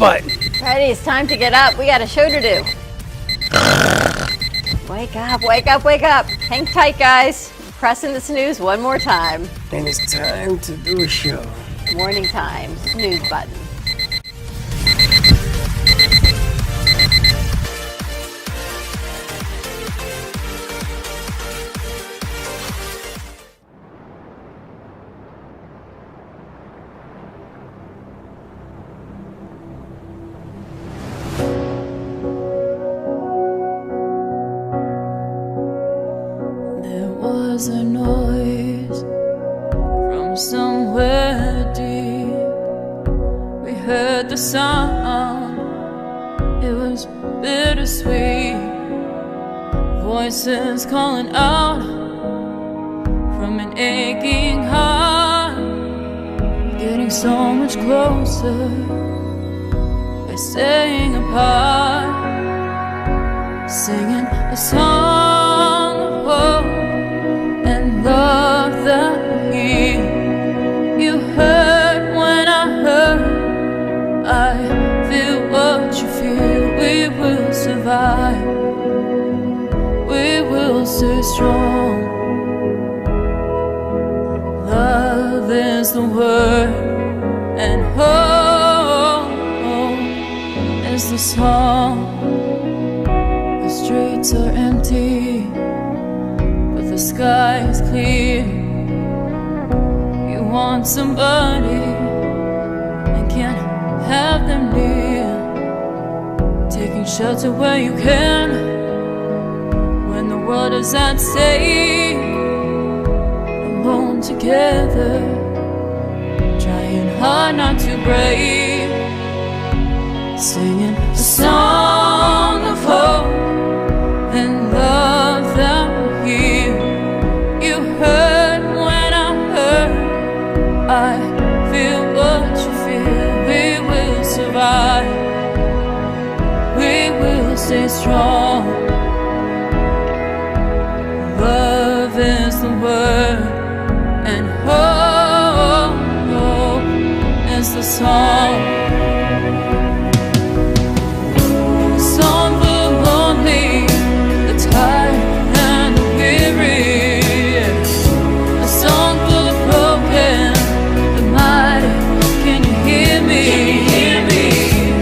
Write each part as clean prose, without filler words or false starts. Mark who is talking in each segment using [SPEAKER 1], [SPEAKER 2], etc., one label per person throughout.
[SPEAKER 1] butt.
[SPEAKER 2] Freddie, it's time to get up. We got a show to do. Wake up, wake up, wake up. Hang tight, guys. Pressing the snooze one more time.
[SPEAKER 1] And it's time to do a show.
[SPEAKER 2] Morning time, snooze button.
[SPEAKER 3] Was a noise from somewhere deep. We heard the sound, it was bittersweet. Voices calling out from an aching heart, getting so much closer by staying apart, singing a song of hope and love that you heard when I heard. I feel what you feel. We will survive. We will stay strong. Love is the word, and hope is the song. The streets are empty, the sky is clear. You want somebody and can't have them near. Taking shelter where you can when the world is at stake. Alone together, trying hard not to break. Singing a song of hope and love that you heard when I heard. I feel what you feel. We will survive. We will stay strong. Love is the word, and hope is the song. A song for the lonely, the tired, and the weary. A song for the broken, the mighty. Can you hear me?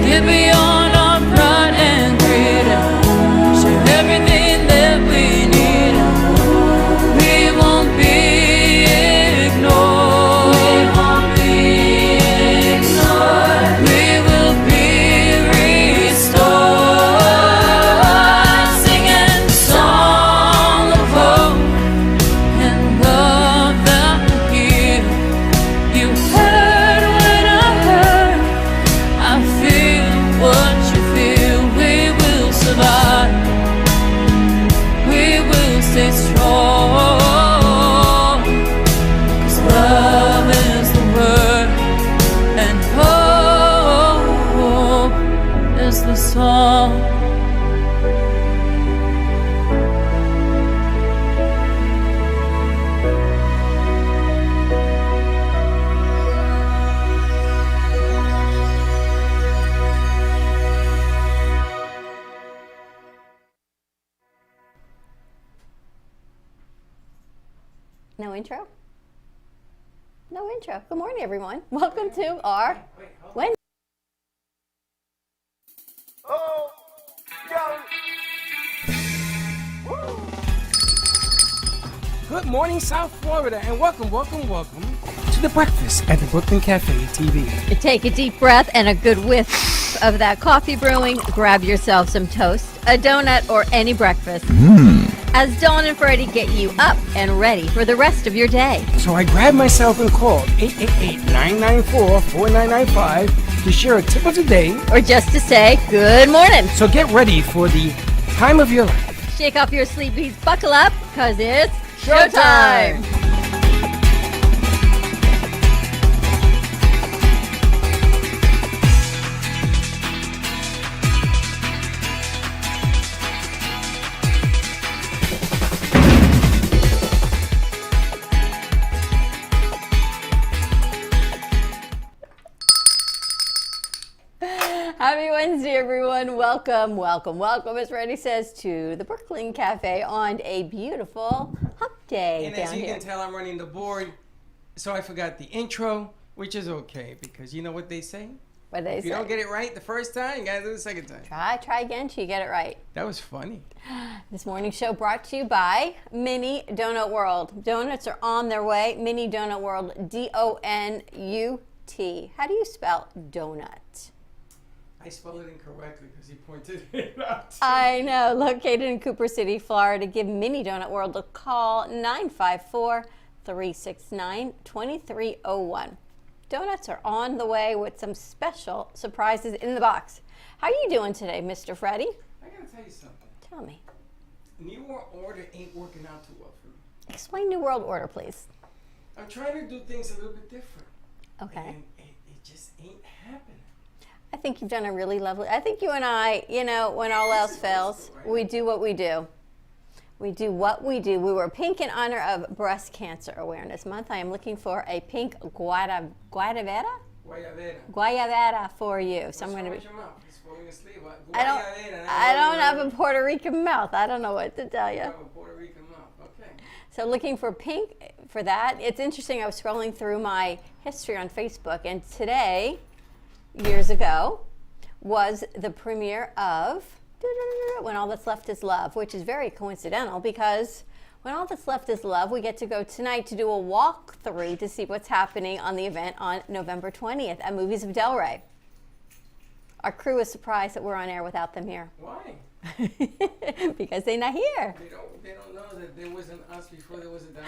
[SPEAKER 3] Get beyond our pride and greed. Share everything that we need. We won't be ignored. We will be restored. Singing song of hope and love that you heard when I heard. I feel what you feel. We will survive. We will stay strong. 'Cause love is the word, and hope is the song.
[SPEAKER 2] No intro? No intro. Good morning, everyone. Welcome to our Wednesday.
[SPEAKER 1] Oh, good morning, South Florida, and welcome to the breakfast at the Brooklyn Cafe TV.
[SPEAKER 2] Take a deep breath and a good whiff of that coffee brewing. Grab yourself some toast, a donut, or any breakfast. As Dawn and Freddie get you up and ready for the rest of your day.
[SPEAKER 1] So I grabbed myself and called 888-994-4995 to share a tip of the day,
[SPEAKER 2] Or just to say good morning.
[SPEAKER 1] so get ready for the time of your life.
[SPEAKER 2] Shake off your sleepies, buckle up, because it's showtime. everyone. Welcome, welcome, welcome, as Reddy says, to the Brooklyn Cafe on a beautiful hump day
[SPEAKER 1] And
[SPEAKER 2] down
[SPEAKER 1] as you
[SPEAKER 2] here.
[SPEAKER 1] can tell, I'm running the board, so I forgot the intro, which is okay, because you know what they say?
[SPEAKER 2] What they
[SPEAKER 1] If you don't get it right the first time, you gotta do it the second time.
[SPEAKER 2] Try again till you get it right.
[SPEAKER 1] That was funny.
[SPEAKER 2] This morning's show brought to you by Mini Donut World. Donuts are on their way. Mini Donut World, D-O-N-U-T. How do you spell donut?
[SPEAKER 1] I spelled it incorrectly because he pointed it out.
[SPEAKER 2] I know. Located in Cooper City, Florida. Give Mini Donut World a call, 954-369-2301. Donuts are on the way with some special surprises in the box. How are you doing today, Mr. Freddie?
[SPEAKER 1] I gotta tell you something.
[SPEAKER 2] Tell me.
[SPEAKER 1] New World Order ain't working out too well for me.
[SPEAKER 2] Explain New World Order, please.
[SPEAKER 1] I'm trying to do things a little bit different.
[SPEAKER 2] Okay.
[SPEAKER 1] And it just ain't happening.
[SPEAKER 2] I think you've done a really lovely. I think you and I, you know, when all else fails, we do what we do. We do what we do. We were pink in honor of Breast Cancer Awareness Month. I am looking for a pink guayabera for you. So I'm going to be. I don't have a Puerto Rican mouth. I don't know what to tell you.
[SPEAKER 1] Okay.
[SPEAKER 2] So looking for pink for that. It's interesting. I was scrolling through my history on Facebook, and today, years ago, was the premiere of When All That's Left Is Love, which is very coincidental because When All That's Left Is Love, we get to go tonight to do a walkthrough to see what's happening on the event on November 20th at Movies of Delray. Our crew is surprised that we're on air without them here.
[SPEAKER 1] Why?
[SPEAKER 2] Because they're not here.
[SPEAKER 1] They don't know that there wasn't us before there was a them.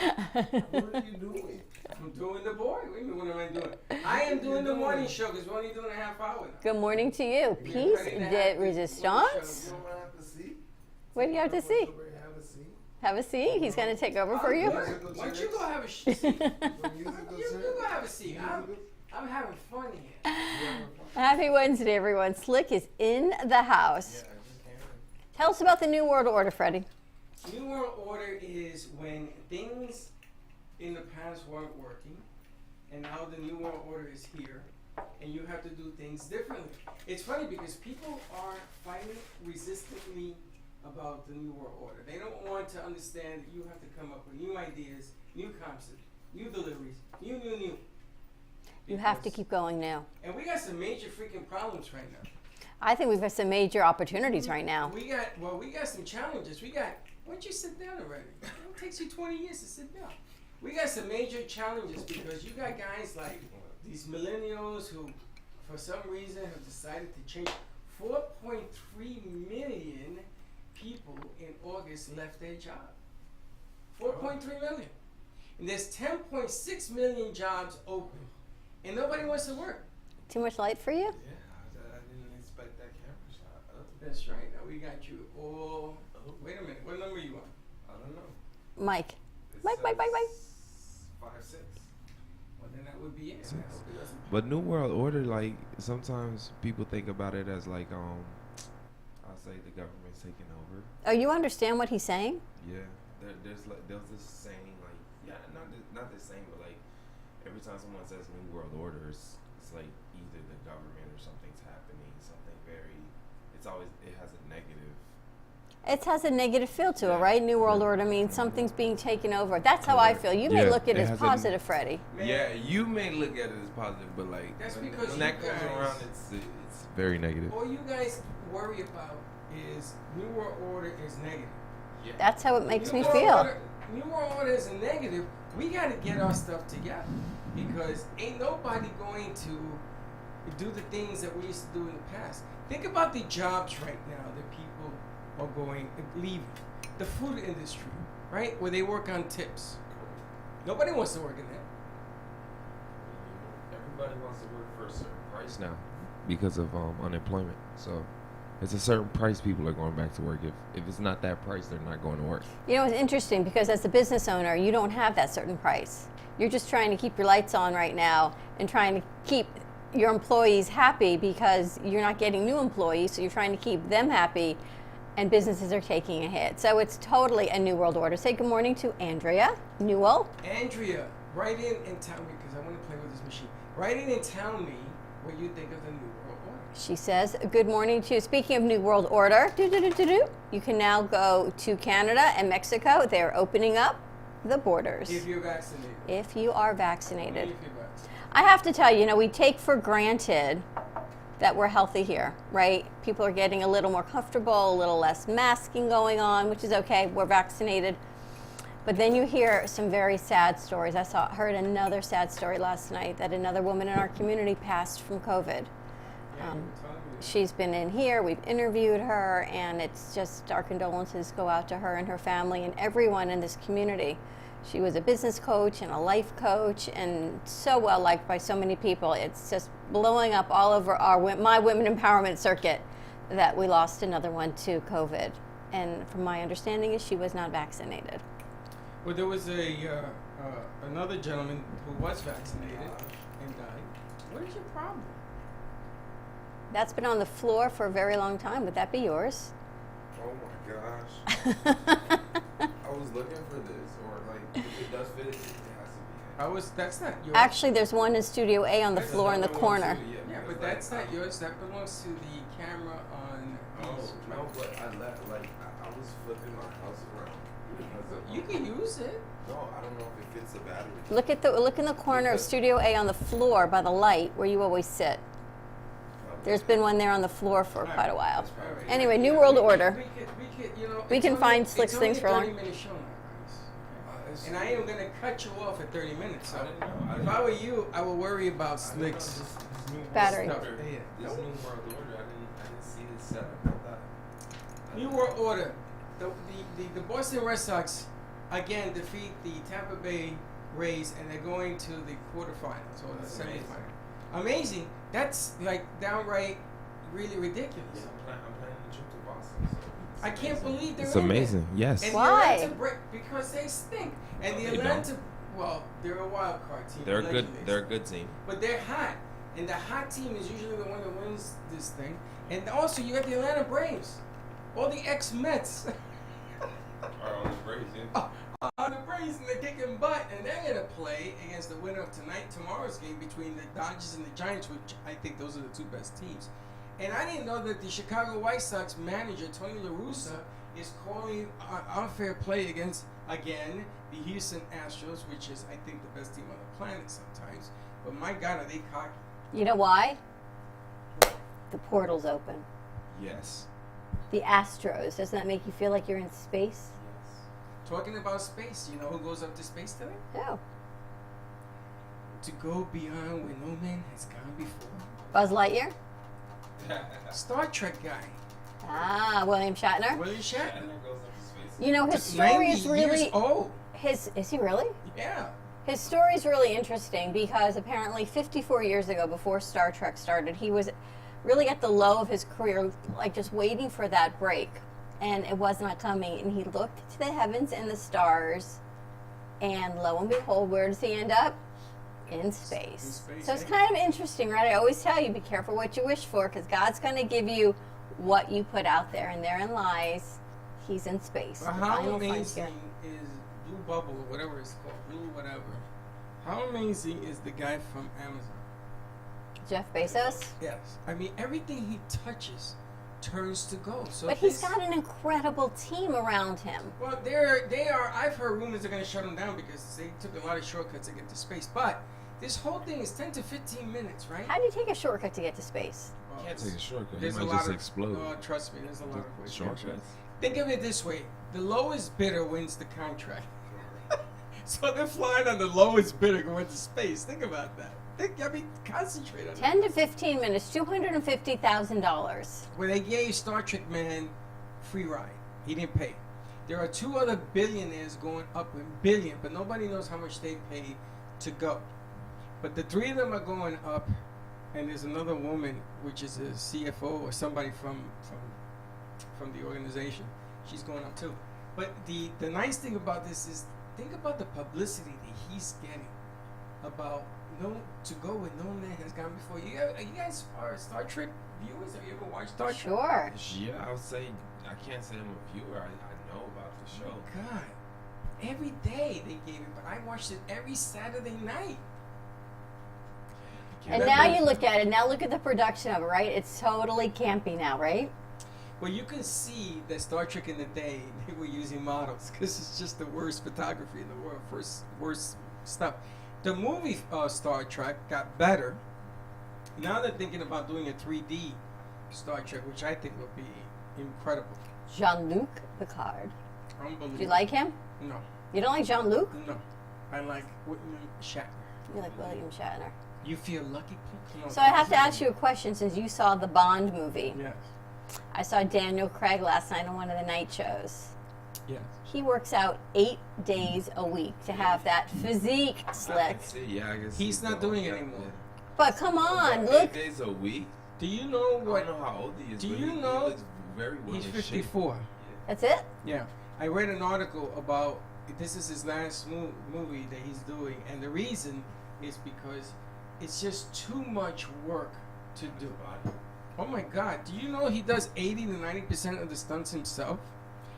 [SPEAKER 1] What are you doing? I'm doing the board. What do you mean, what am I doing? I am doing the morning show because we're only doing a half hour now.
[SPEAKER 2] Good morning to you. Peace de resistance. What do you have to see? Have a seat. He's going to take over for you.
[SPEAKER 1] Why don't you go have a seat? You go have a seat. I'm having fun here.
[SPEAKER 2] Happy Wednesday, everyone. Slick is in the house. Tell us about the New World Order, Freddie.
[SPEAKER 1] New World Order is when things in the past weren't working, and now the New World Order is here, and you have to do things differently. It's funny because people are fighting resistantly about the New World Order. They don't want to understand that you have to come up with new ideas, new concepts, new deliveries, new.
[SPEAKER 2] You have to keep going now.
[SPEAKER 1] And we got some major freaking problems right now.
[SPEAKER 2] I think we've got some major opportunities right now.
[SPEAKER 1] We got some challenges. Why don't you sit down already? It takes you 20 years to sit down. We got some major challenges because you got guys like these millennials who, for some reason, have decided to change. 4.3 million people in August left their job. 4.3 million. And there's 10.6 million jobs open. And nobody wants to work.
[SPEAKER 2] Too much light for you?
[SPEAKER 4] Yeah, I didn't expect that camera shot.
[SPEAKER 1] That's right. Now we got you all. Wait a minute. What number are you on?
[SPEAKER 4] I don't know.
[SPEAKER 2] Mike.
[SPEAKER 4] It
[SPEAKER 2] Mike.
[SPEAKER 4] says 5'6".
[SPEAKER 1] Well, then that would be it.
[SPEAKER 4] But New World Order, like, sometimes people think about it as like, I'll say the government's taking over.
[SPEAKER 2] Oh, you understand what he's saying?
[SPEAKER 4] Yeah, there's this saying, like, yeah, not this saying, but like, every time someone says New World Order, it's like either the government or something's happening, it has a negative.
[SPEAKER 2] It has a negative feel to it, right? New World Order means something's being taken over. That's how I feel. You may look at it as positive, Freddie.
[SPEAKER 4] Yeah, you may look at it as positive, but like
[SPEAKER 1] That's
[SPEAKER 4] when
[SPEAKER 1] because
[SPEAKER 4] that
[SPEAKER 1] you
[SPEAKER 4] comes
[SPEAKER 1] guys-
[SPEAKER 4] around, it's very negative.
[SPEAKER 1] All you guys worry about is New World Order is negative.
[SPEAKER 4] Yeah.
[SPEAKER 2] That's how it makes me
[SPEAKER 1] New World
[SPEAKER 2] feel.
[SPEAKER 1] Order- New World Order is a negative. We got to get our stuff together because ain't nobody going to do the things that we used to do in the past. Think about the jobs right now that people are leaving. The food industry, right? Where they work on tips. Nobody wants to work in that.
[SPEAKER 4] Everybody wants to work for a certain price now because of unemployment. So it's a certain price people are going back to work. If it's not that price, they're not going to work.
[SPEAKER 2] You know, it's interesting because as a business owner, you don't have that certain price. You're just trying to keep your lights on right now and trying to keep your employees happy because you're not getting new employees, so you're trying to keep them happy, and businesses are taking a hit. So it's totally a New World Order. Say good morning to Andrea Newell.
[SPEAKER 1] Andrea, write in and tell me, because I want to play with this machine. Write in and tell me what you think of the New World Order.
[SPEAKER 2] She says, good morning to you. Speaking of New World Order, you can now go to Canada and Mexico. They're opening up the borders.
[SPEAKER 1] If you're vaccinated.
[SPEAKER 2] If you are vaccinated.
[SPEAKER 1] If you're vaccinated.
[SPEAKER 2] I have to tell you, we take for granted that we're healthy here, right? People are getting a little more comfortable, a little less masking going on, which is okay. We're vaccinated. But then you hear some very sad stories. Heard another sad story last night that another woman in our community passed from COVID. She's been in here, we've interviewed her, and it's just our condolences go out to her and her family and everyone in this community. She was a business coach and a life coach and so well liked by so many people. It's just blowing up all over my women empowerment circuit that we lost another one to COVID. And from my understanding is she was not vaccinated.
[SPEAKER 1] Well, there was another gentleman who was vaccinated and died. What is your problem?
[SPEAKER 2] That's been on the floor for a very long time. Would that be yours?
[SPEAKER 4] Oh my gosh. I was looking for this, or like, if it does fit, it has to be.
[SPEAKER 1] That's not yours.
[SPEAKER 2] Actually, there's one in Studio A on the floor in the corner.
[SPEAKER 1] Yeah, but that's not yours. That belongs to the camera on.
[SPEAKER 4] No, but I left. Like, I was flipping my house around because of.
[SPEAKER 1] You can use it.
[SPEAKER 4] No, I don't know if it fits the battery.
[SPEAKER 2] Look in the corner of Studio A on the floor by the light where you always sit. There's been one there on the floor for quite a while.
[SPEAKER 1] Right.
[SPEAKER 2] Anyway, New World Order. We
[SPEAKER 1] it's
[SPEAKER 2] can
[SPEAKER 1] only-
[SPEAKER 2] find slicks things for
[SPEAKER 1] It's
[SPEAKER 2] long.
[SPEAKER 1] only a 30-minute show now, guys. And I am going to cut you off at 30 minutes. So
[SPEAKER 4] I didn't know.
[SPEAKER 1] if I were you, I would worry about slicks.
[SPEAKER 2] Battery.
[SPEAKER 1] Stuff.
[SPEAKER 4] This new world order, I didn't see this setup. I thought.
[SPEAKER 1] New World Order. The Boston Red Sox again defeat the Tampa Bay Rays, and they're going to the quarterfinals or the
[SPEAKER 4] That's
[SPEAKER 1] semifinal. Amazing. That's like downright really ridiculous.
[SPEAKER 4] Yeah, I'm planning a trip to Boston. So
[SPEAKER 1] I can't believe they're
[SPEAKER 4] it's
[SPEAKER 1] in
[SPEAKER 4] amazing.
[SPEAKER 1] there.
[SPEAKER 4] Yes.
[SPEAKER 1] And
[SPEAKER 2] Why?
[SPEAKER 1] The Atlanta because they stink. And
[SPEAKER 4] No,
[SPEAKER 1] the
[SPEAKER 4] they
[SPEAKER 1] Atlanta, well, they're a wild card team.
[SPEAKER 4] They're good.
[SPEAKER 1] allegedly.
[SPEAKER 4] They're a good team.
[SPEAKER 1] But they're hot. And the hot team is usually the one that wins this thing. And also, you got the Atlanta Braves. All the ex-Mets.
[SPEAKER 4] Are on the Braves, yeah.
[SPEAKER 1] On the Braves, and they're kicking butt. And they're going to play against the winner of tomorrow's game between the Dodgers and the Giants, which I think those are the two best teams. And I didn't know that the Chicago White Sox manager, Tony La Russa, is calling unfair play against, again, the Houston Astros, which is, I think, the best team on the planet sometimes. But my God, are they cocky.
[SPEAKER 2] You know why? The portal's open.
[SPEAKER 4] Yes.
[SPEAKER 2] The Astros. Doesn't that make you feel like you're in space?
[SPEAKER 1] Talking about space, you know who goes up to space today?
[SPEAKER 2] No.
[SPEAKER 1] To go beyond where no man has gone before.
[SPEAKER 2] Buzz Lightyear?
[SPEAKER 1] Star Trek guy,
[SPEAKER 2] Ah, William Shatner.
[SPEAKER 1] William Shatner.
[SPEAKER 4] goes up to space.
[SPEAKER 2] You know, his
[SPEAKER 1] 90
[SPEAKER 2] story is really...
[SPEAKER 1] years old.
[SPEAKER 2] Is he really?
[SPEAKER 1] Yeah.
[SPEAKER 2] His story is really interesting because apparently 54 years ago, before Star Trek started, he was really at the low of his career, like just waiting for that break. And it was not coming. And he looked to the heavens and the stars, and lo and behold, where does he end up? In space. So it's kind of interesting, right? I always tell you, be careful what you wish for, because God's going to give you what you put out there, and therein lies, he's in space.
[SPEAKER 1] But
[SPEAKER 2] The
[SPEAKER 1] how
[SPEAKER 2] final
[SPEAKER 1] amazing
[SPEAKER 2] frontier.
[SPEAKER 1] is Blue Bubble, or whatever it's called, Blue whatever. How amazing is the guy from Amazon?
[SPEAKER 2] Jeff Bezos?
[SPEAKER 1] Yes. I mean, everything he touches turns to gold. So
[SPEAKER 2] But he's
[SPEAKER 1] this-
[SPEAKER 2] got an incredible team around him.
[SPEAKER 1] Well, they are. I've heard rumors they're going to shut them down because they took a lot of shortcuts to get to space. But this whole thing is 10 to 15 minutes, right?
[SPEAKER 2] How do you take a shortcut to get to space?
[SPEAKER 1] Well,
[SPEAKER 4] Can't take a shortcut. He
[SPEAKER 1] There's a
[SPEAKER 4] might
[SPEAKER 1] lot
[SPEAKER 4] just
[SPEAKER 1] of
[SPEAKER 4] explode.
[SPEAKER 1] Oh, trust me, there's a lot of ways.
[SPEAKER 4] Shortcuts.
[SPEAKER 1] Think of it this way: the lowest bidder wins the contract. So they're flying on the lowest bidder going to space. Think about that. Concentrate on
[SPEAKER 2] 10 to 15 minutes, $250,000.
[SPEAKER 1] Where they gave Star Trek man free ride. He didn't pay. There are two other billionaires going up in billion, but nobody knows how much they paid to go. But the three of them are going up, and there's another woman, which is a CFO or somebody from the organization. She's going up too. But the nice thing about this is, think about the publicity that he's getting about to go where no man has gone before. You guys are Star Trek viewers? Have you ever watched Star Trek?
[SPEAKER 2] Sure.
[SPEAKER 4] Yeah, I would say I can't say I'm a viewer. I know about the show.
[SPEAKER 1] God, every day they gave it, but I watched it every Saturday night.
[SPEAKER 2] And
[SPEAKER 4] That
[SPEAKER 2] now
[SPEAKER 4] does-
[SPEAKER 2] you look at it. Now look at the production of it, right? It's totally campy now, right?
[SPEAKER 1] Well, you can see that Star Trek in the day, they were using models because it's just the worst photography in the world, worst stuff. The movie Star Trek got better. Now they're thinking about doing a 3D Star Trek, which I think would be incredible.
[SPEAKER 2] Jean-Luc Picard.
[SPEAKER 1] Unbelievable.
[SPEAKER 2] Do you like him?
[SPEAKER 1] No,
[SPEAKER 2] You don't like Jean-Luc?
[SPEAKER 1] no. I like William Shatner.
[SPEAKER 2] You like William Shatner.
[SPEAKER 1] You feel lucky? No,
[SPEAKER 2] So I have to ask you a question since you saw the Bond movie.
[SPEAKER 1] Yes.
[SPEAKER 2] I saw Daniel Craig last night on one of the night shows.
[SPEAKER 1] Yes.
[SPEAKER 2] He works out 8 days a week to have that physique slick.
[SPEAKER 4] Yeah, I guess
[SPEAKER 1] He's not doing it anymore.
[SPEAKER 2] But come on,
[SPEAKER 4] About
[SPEAKER 2] look.
[SPEAKER 4] 8 days a week.
[SPEAKER 1] Do you know
[SPEAKER 4] I
[SPEAKER 1] what?
[SPEAKER 4] don't know how old he is.
[SPEAKER 1] Do
[SPEAKER 4] but
[SPEAKER 1] you
[SPEAKER 4] he
[SPEAKER 1] know
[SPEAKER 4] looks very well
[SPEAKER 1] He's
[SPEAKER 4] in shape.
[SPEAKER 1] 54.
[SPEAKER 2] That's it?
[SPEAKER 1] Yeah, I read an article about this is his last movie that he's doing, and the reason is because it's just too much work to do. Oh my God! Do you know he does 80 to 90% of the stunts himself?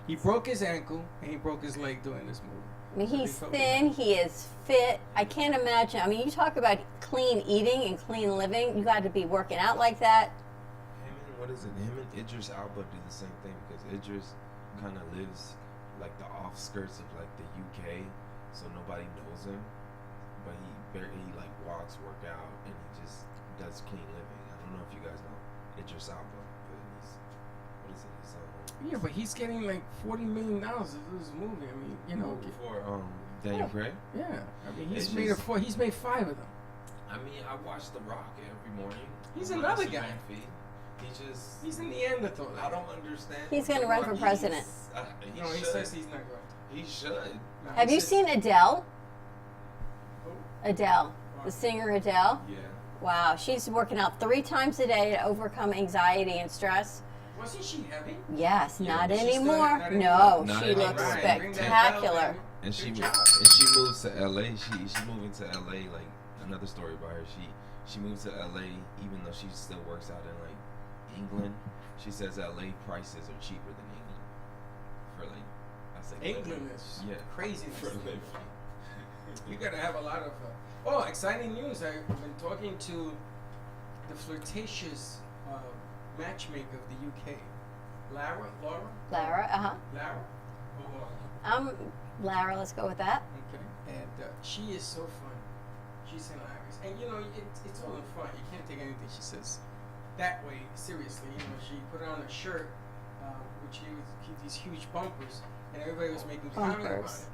[SPEAKER 1] He broke his ankle and he broke his leg doing this movie.
[SPEAKER 2] I mean,
[SPEAKER 1] So
[SPEAKER 2] he's
[SPEAKER 1] they
[SPEAKER 2] thin, he is fit. I can't imagine. I mean, you talk about clean eating and clean living. You got to be working out like that.
[SPEAKER 4] Him and what is it? Him and Idris Elba do the same thing because Idris kind of lives like the offskirts of like the UK, so nobody knows him. But he like walks, work out, and he just does clean living. I don't know if you guys know Idris Elba, but he's what is it? He's
[SPEAKER 1] Yeah, but he's getting like $40 million to do this movie. I mean, you know.
[SPEAKER 4] before Daniel Craig.
[SPEAKER 1] Yeah, I mean he's
[SPEAKER 4] It's
[SPEAKER 1] made
[SPEAKER 4] just-
[SPEAKER 1] he's made 5 of them.
[SPEAKER 4] I mean, I watch The Rock every morning.
[SPEAKER 1] He's
[SPEAKER 4] on
[SPEAKER 1] another
[SPEAKER 4] Instagram
[SPEAKER 1] guy.
[SPEAKER 4] feed. He just
[SPEAKER 1] He's a Neanderthal.
[SPEAKER 4] I don't understand.
[SPEAKER 2] He's
[SPEAKER 4] what
[SPEAKER 2] gonna
[SPEAKER 4] The
[SPEAKER 2] run
[SPEAKER 4] Rock
[SPEAKER 2] for
[SPEAKER 4] is.
[SPEAKER 2] president.
[SPEAKER 4] He
[SPEAKER 1] No, he
[SPEAKER 4] should.
[SPEAKER 1] says he's not going.
[SPEAKER 4] He should.
[SPEAKER 1] No,
[SPEAKER 2] Have
[SPEAKER 1] he
[SPEAKER 2] you
[SPEAKER 1] says-
[SPEAKER 2] seen Adele?
[SPEAKER 1] Who?
[SPEAKER 2] Adele, the singer Adele.
[SPEAKER 4] Yeah.
[SPEAKER 2] Wow, she's working out 3 times a day to overcome anxiety and stress.
[SPEAKER 1] Wasn't she heavy?
[SPEAKER 2] Yes,
[SPEAKER 4] Yeah,
[SPEAKER 2] not
[SPEAKER 1] but she's still
[SPEAKER 2] anymore.
[SPEAKER 1] not
[SPEAKER 2] No,
[SPEAKER 4] anymore.
[SPEAKER 2] she
[SPEAKER 4] Not
[SPEAKER 2] looks
[SPEAKER 4] anymore.
[SPEAKER 1] Right, ring that bell,
[SPEAKER 2] spectacular.
[SPEAKER 1] baby.
[SPEAKER 4] And she
[SPEAKER 1] Good job.
[SPEAKER 4] moves to LA. She's moving to LA. Like another story about her. She moved to LA even though she still works out in like England. She says LA prices are cheaper than England for like I say
[SPEAKER 1] England
[SPEAKER 4] living.
[SPEAKER 1] is
[SPEAKER 4] Yeah.
[SPEAKER 1] crazy.
[SPEAKER 4] For living.
[SPEAKER 1] You gotta have a lot of. Exciting news! I've been talking to the flirtatious matchmaker of the UK, Laura.
[SPEAKER 2] Lara,
[SPEAKER 1] Lara.
[SPEAKER 2] Lara, let's go with that.
[SPEAKER 1] Okay. And she is so fun. She's hilarious. And you know, it's all in fun. You can't take anything she says that way seriously. You know, she put on a shirt which gave these huge bumpers, and everybody was making comment about
[SPEAKER 2] Bumpers.
[SPEAKER 1] it.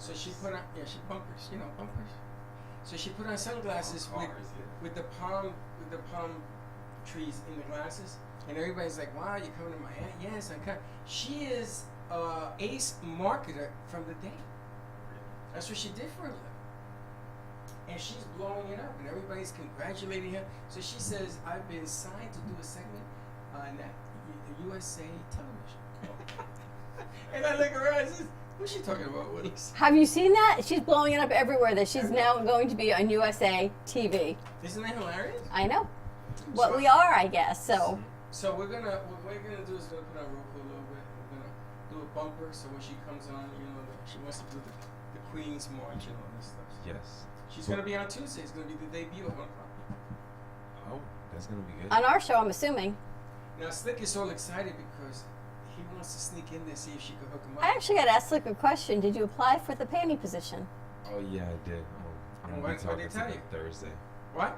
[SPEAKER 1] So she put on bumpers. You know, bumpers. So she put on sunglasses
[SPEAKER 4] Cars,
[SPEAKER 1] with the palm trees in the glasses, and everybody's like, "Wow, you're coming to Miami?" Yes, I'm coming. She is ace marketer from the day. That's what she did for a living. And she's blowing it up, and everybody's congratulating her. So she says, I've been signed to do a segment on that USA television. And I look around and says, what's she talking about, Willis?
[SPEAKER 2] Have you seen that? She's blowing it up everywhere that she's now going to be on USA TV.
[SPEAKER 1] Isn't that hilarious?
[SPEAKER 2] I know. What we are, I guess. So,
[SPEAKER 1] So what we're gonna do is we're gonna put on Roku a little bit. We're gonna do a bumper, so when she comes on, you know, she wants to do the Queen's March and all this stuff.
[SPEAKER 4] Yes.
[SPEAKER 1] She's gonna be on Tuesday. It's gonna be the debut at 1 o'clock.
[SPEAKER 4] Oh, that's gonna be good.
[SPEAKER 2] on our show, I'm assuming.
[SPEAKER 1] Now Slick is all excited because he wants to sneak in there, see if she can hook him up.
[SPEAKER 2] I actually got to ask Slick a question. Did you apply for the panty position?
[SPEAKER 4] Oh yeah, I did. I'm
[SPEAKER 1] And
[SPEAKER 4] gonna be
[SPEAKER 1] what'd they
[SPEAKER 4] talking to
[SPEAKER 1] tell
[SPEAKER 4] them
[SPEAKER 1] you?
[SPEAKER 4] Thursday.
[SPEAKER 1] What?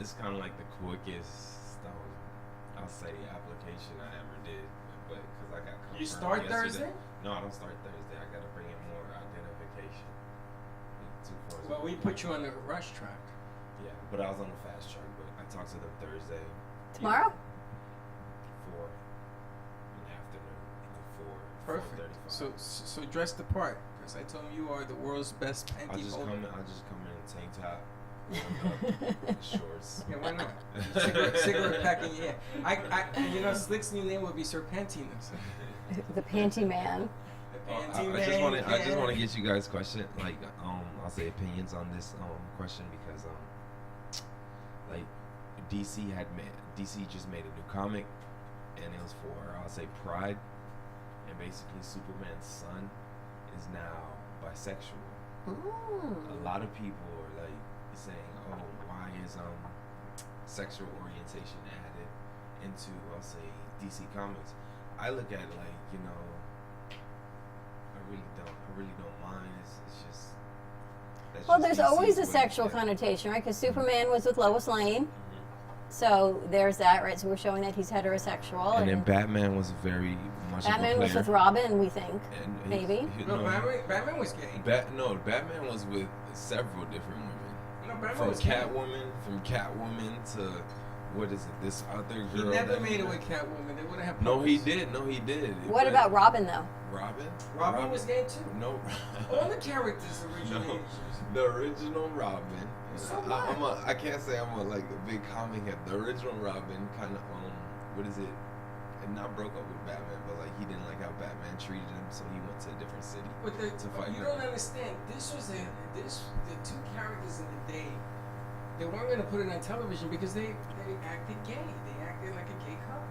[SPEAKER 4] It's kind of like the quickest, I'll say, application I ever did, but because I got confirmed
[SPEAKER 1] You start
[SPEAKER 4] yesterday.
[SPEAKER 1] Thursday?
[SPEAKER 4] No, I don't start Thursday. I gotta bring in more identification. Like 2 forms
[SPEAKER 1] Well,
[SPEAKER 4] of
[SPEAKER 1] we put you on the rush track.
[SPEAKER 4] Yeah, but I was on the fast track. But I talked to them Thursday.
[SPEAKER 2] Tomorrow?
[SPEAKER 4] 4 in the afternoon. Like 4.
[SPEAKER 1] Perfect.
[SPEAKER 4] 4:35.
[SPEAKER 1] So dress the part, because I told him you are the world's best
[SPEAKER 4] I
[SPEAKER 1] panty
[SPEAKER 4] just
[SPEAKER 1] holder.
[SPEAKER 4] come in a tank top, shorts.
[SPEAKER 1] Yeah, why not? cigarette pack in your hand. You know, Slick's new name would be Serpentina. So.
[SPEAKER 2] The panty man.
[SPEAKER 4] I just want to get you guys question, like, I'll say opinions on this question because like DC just made a new comic, and it was for I'll say Pride, and basically Superman's son is now bisexual.
[SPEAKER 2] Mm.
[SPEAKER 4] A lot of people are like, saying, oh, why is sexual orientation added into, I'll say, DC Comics? I look at it like, you know, I really don't mind. It's just. That's
[SPEAKER 2] Well,
[SPEAKER 4] just
[SPEAKER 2] there's
[SPEAKER 4] DC's
[SPEAKER 2] always a
[SPEAKER 4] way.
[SPEAKER 2] sexual connotation, right? Because Superman was with Lois Lane. So there's that, right? So we're showing that he's heterosexual.
[SPEAKER 4] And then Batman was very much
[SPEAKER 2] Batman
[SPEAKER 4] of a
[SPEAKER 2] was
[SPEAKER 4] player.
[SPEAKER 2] with Robin, we think.
[SPEAKER 4] And
[SPEAKER 2] maybe.
[SPEAKER 1] No, Batman was gay.
[SPEAKER 4] Batman was with several different women.
[SPEAKER 1] No, Batman
[SPEAKER 4] From
[SPEAKER 1] was gay.
[SPEAKER 4] Catwoman to what is it? This other
[SPEAKER 1] He
[SPEAKER 4] girl.
[SPEAKER 1] never
[SPEAKER 4] that
[SPEAKER 1] made it with Catwoman. They would have had
[SPEAKER 4] No, he
[SPEAKER 1] puppets.
[SPEAKER 4] did. No, he did.
[SPEAKER 2] What
[SPEAKER 4] But
[SPEAKER 2] about Robin, though?
[SPEAKER 4] Robin?
[SPEAKER 1] Robin was gay too.
[SPEAKER 4] No.
[SPEAKER 1] All the characters originally.
[SPEAKER 4] The original Robin.
[SPEAKER 1] So what?
[SPEAKER 4] I can't say I'm a big comic head. The original Robin kind of what is it? And not broke up with Batman, but like he didn't like how Batman treated him, so he went to a different city.
[SPEAKER 1] But
[SPEAKER 4] to fight
[SPEAKER 1] you
[SPEAKER 4] Batman.
[SPEAKER 1] don't understand. The two characters in the day. They weren't going to put it on television because they acted gay. They acted like a gay couple,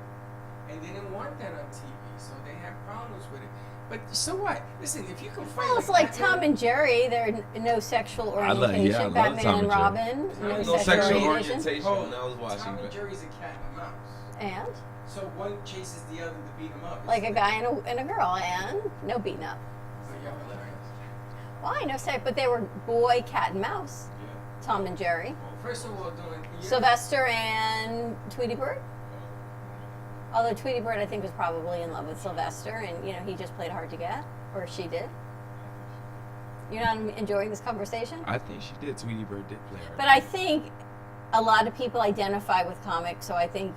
[SPEAKER 1] and they didn't want that on TV, so they had problems with it. But so what? Listen, if you can fight.
[SPEAKER 2] Well, it's like
[SPEAKER 1] Batman-
[SPEAKER 2] Tom and Jerry. They're no sexual
[SPEAKER 4] I
[SPEAKER 2] orientation.
[SPEAKER 4] love
[SPEAKER 2] Batman
[SPEAKER 4] Tom
[SPEAKER 2] and
[SPEAKER 4] and Jerry.
[SPEAKER 2] Robin,
[SPEAKER 4] No sexual
[SPEAKER 2] orientation.
[SPEAKER 4] orientation.
[SPEAKER 1] Oh,
[SPEAKER 4] when I was watching.
[SPEAKER 1] Tom and
[SPEAKER 4] but-
[SPEAKER 1] Jerry's a cat and a mouse.
[SPEAKER 2] And
[SPEAKER 1] So one chases the other to beat him up.
[SPEAKER 2] like a guy and a girl, and no beating up.
[SPEAKER 1] So you're hilarious.
[SPEAKER 2] Well, I know, say, but they were boy, cat, and mouse.
[SPEAKER 1] Yeah.
[SPEAKER 2] Tom and Jerry.
[SPEAKER 1] Well, first of all,
[SPEAKER 2] Sylvester and Tweety Bird. Although Tweety Bird, I think, was probably in love with Sylvester, and he just played hard to get, or she did. You're not enjoying this conversation?
[SPEAKER 4] I think she did. Tweety Bird did play her.
[SPEAKER 2] But I think a lot of people identify with comics, so I think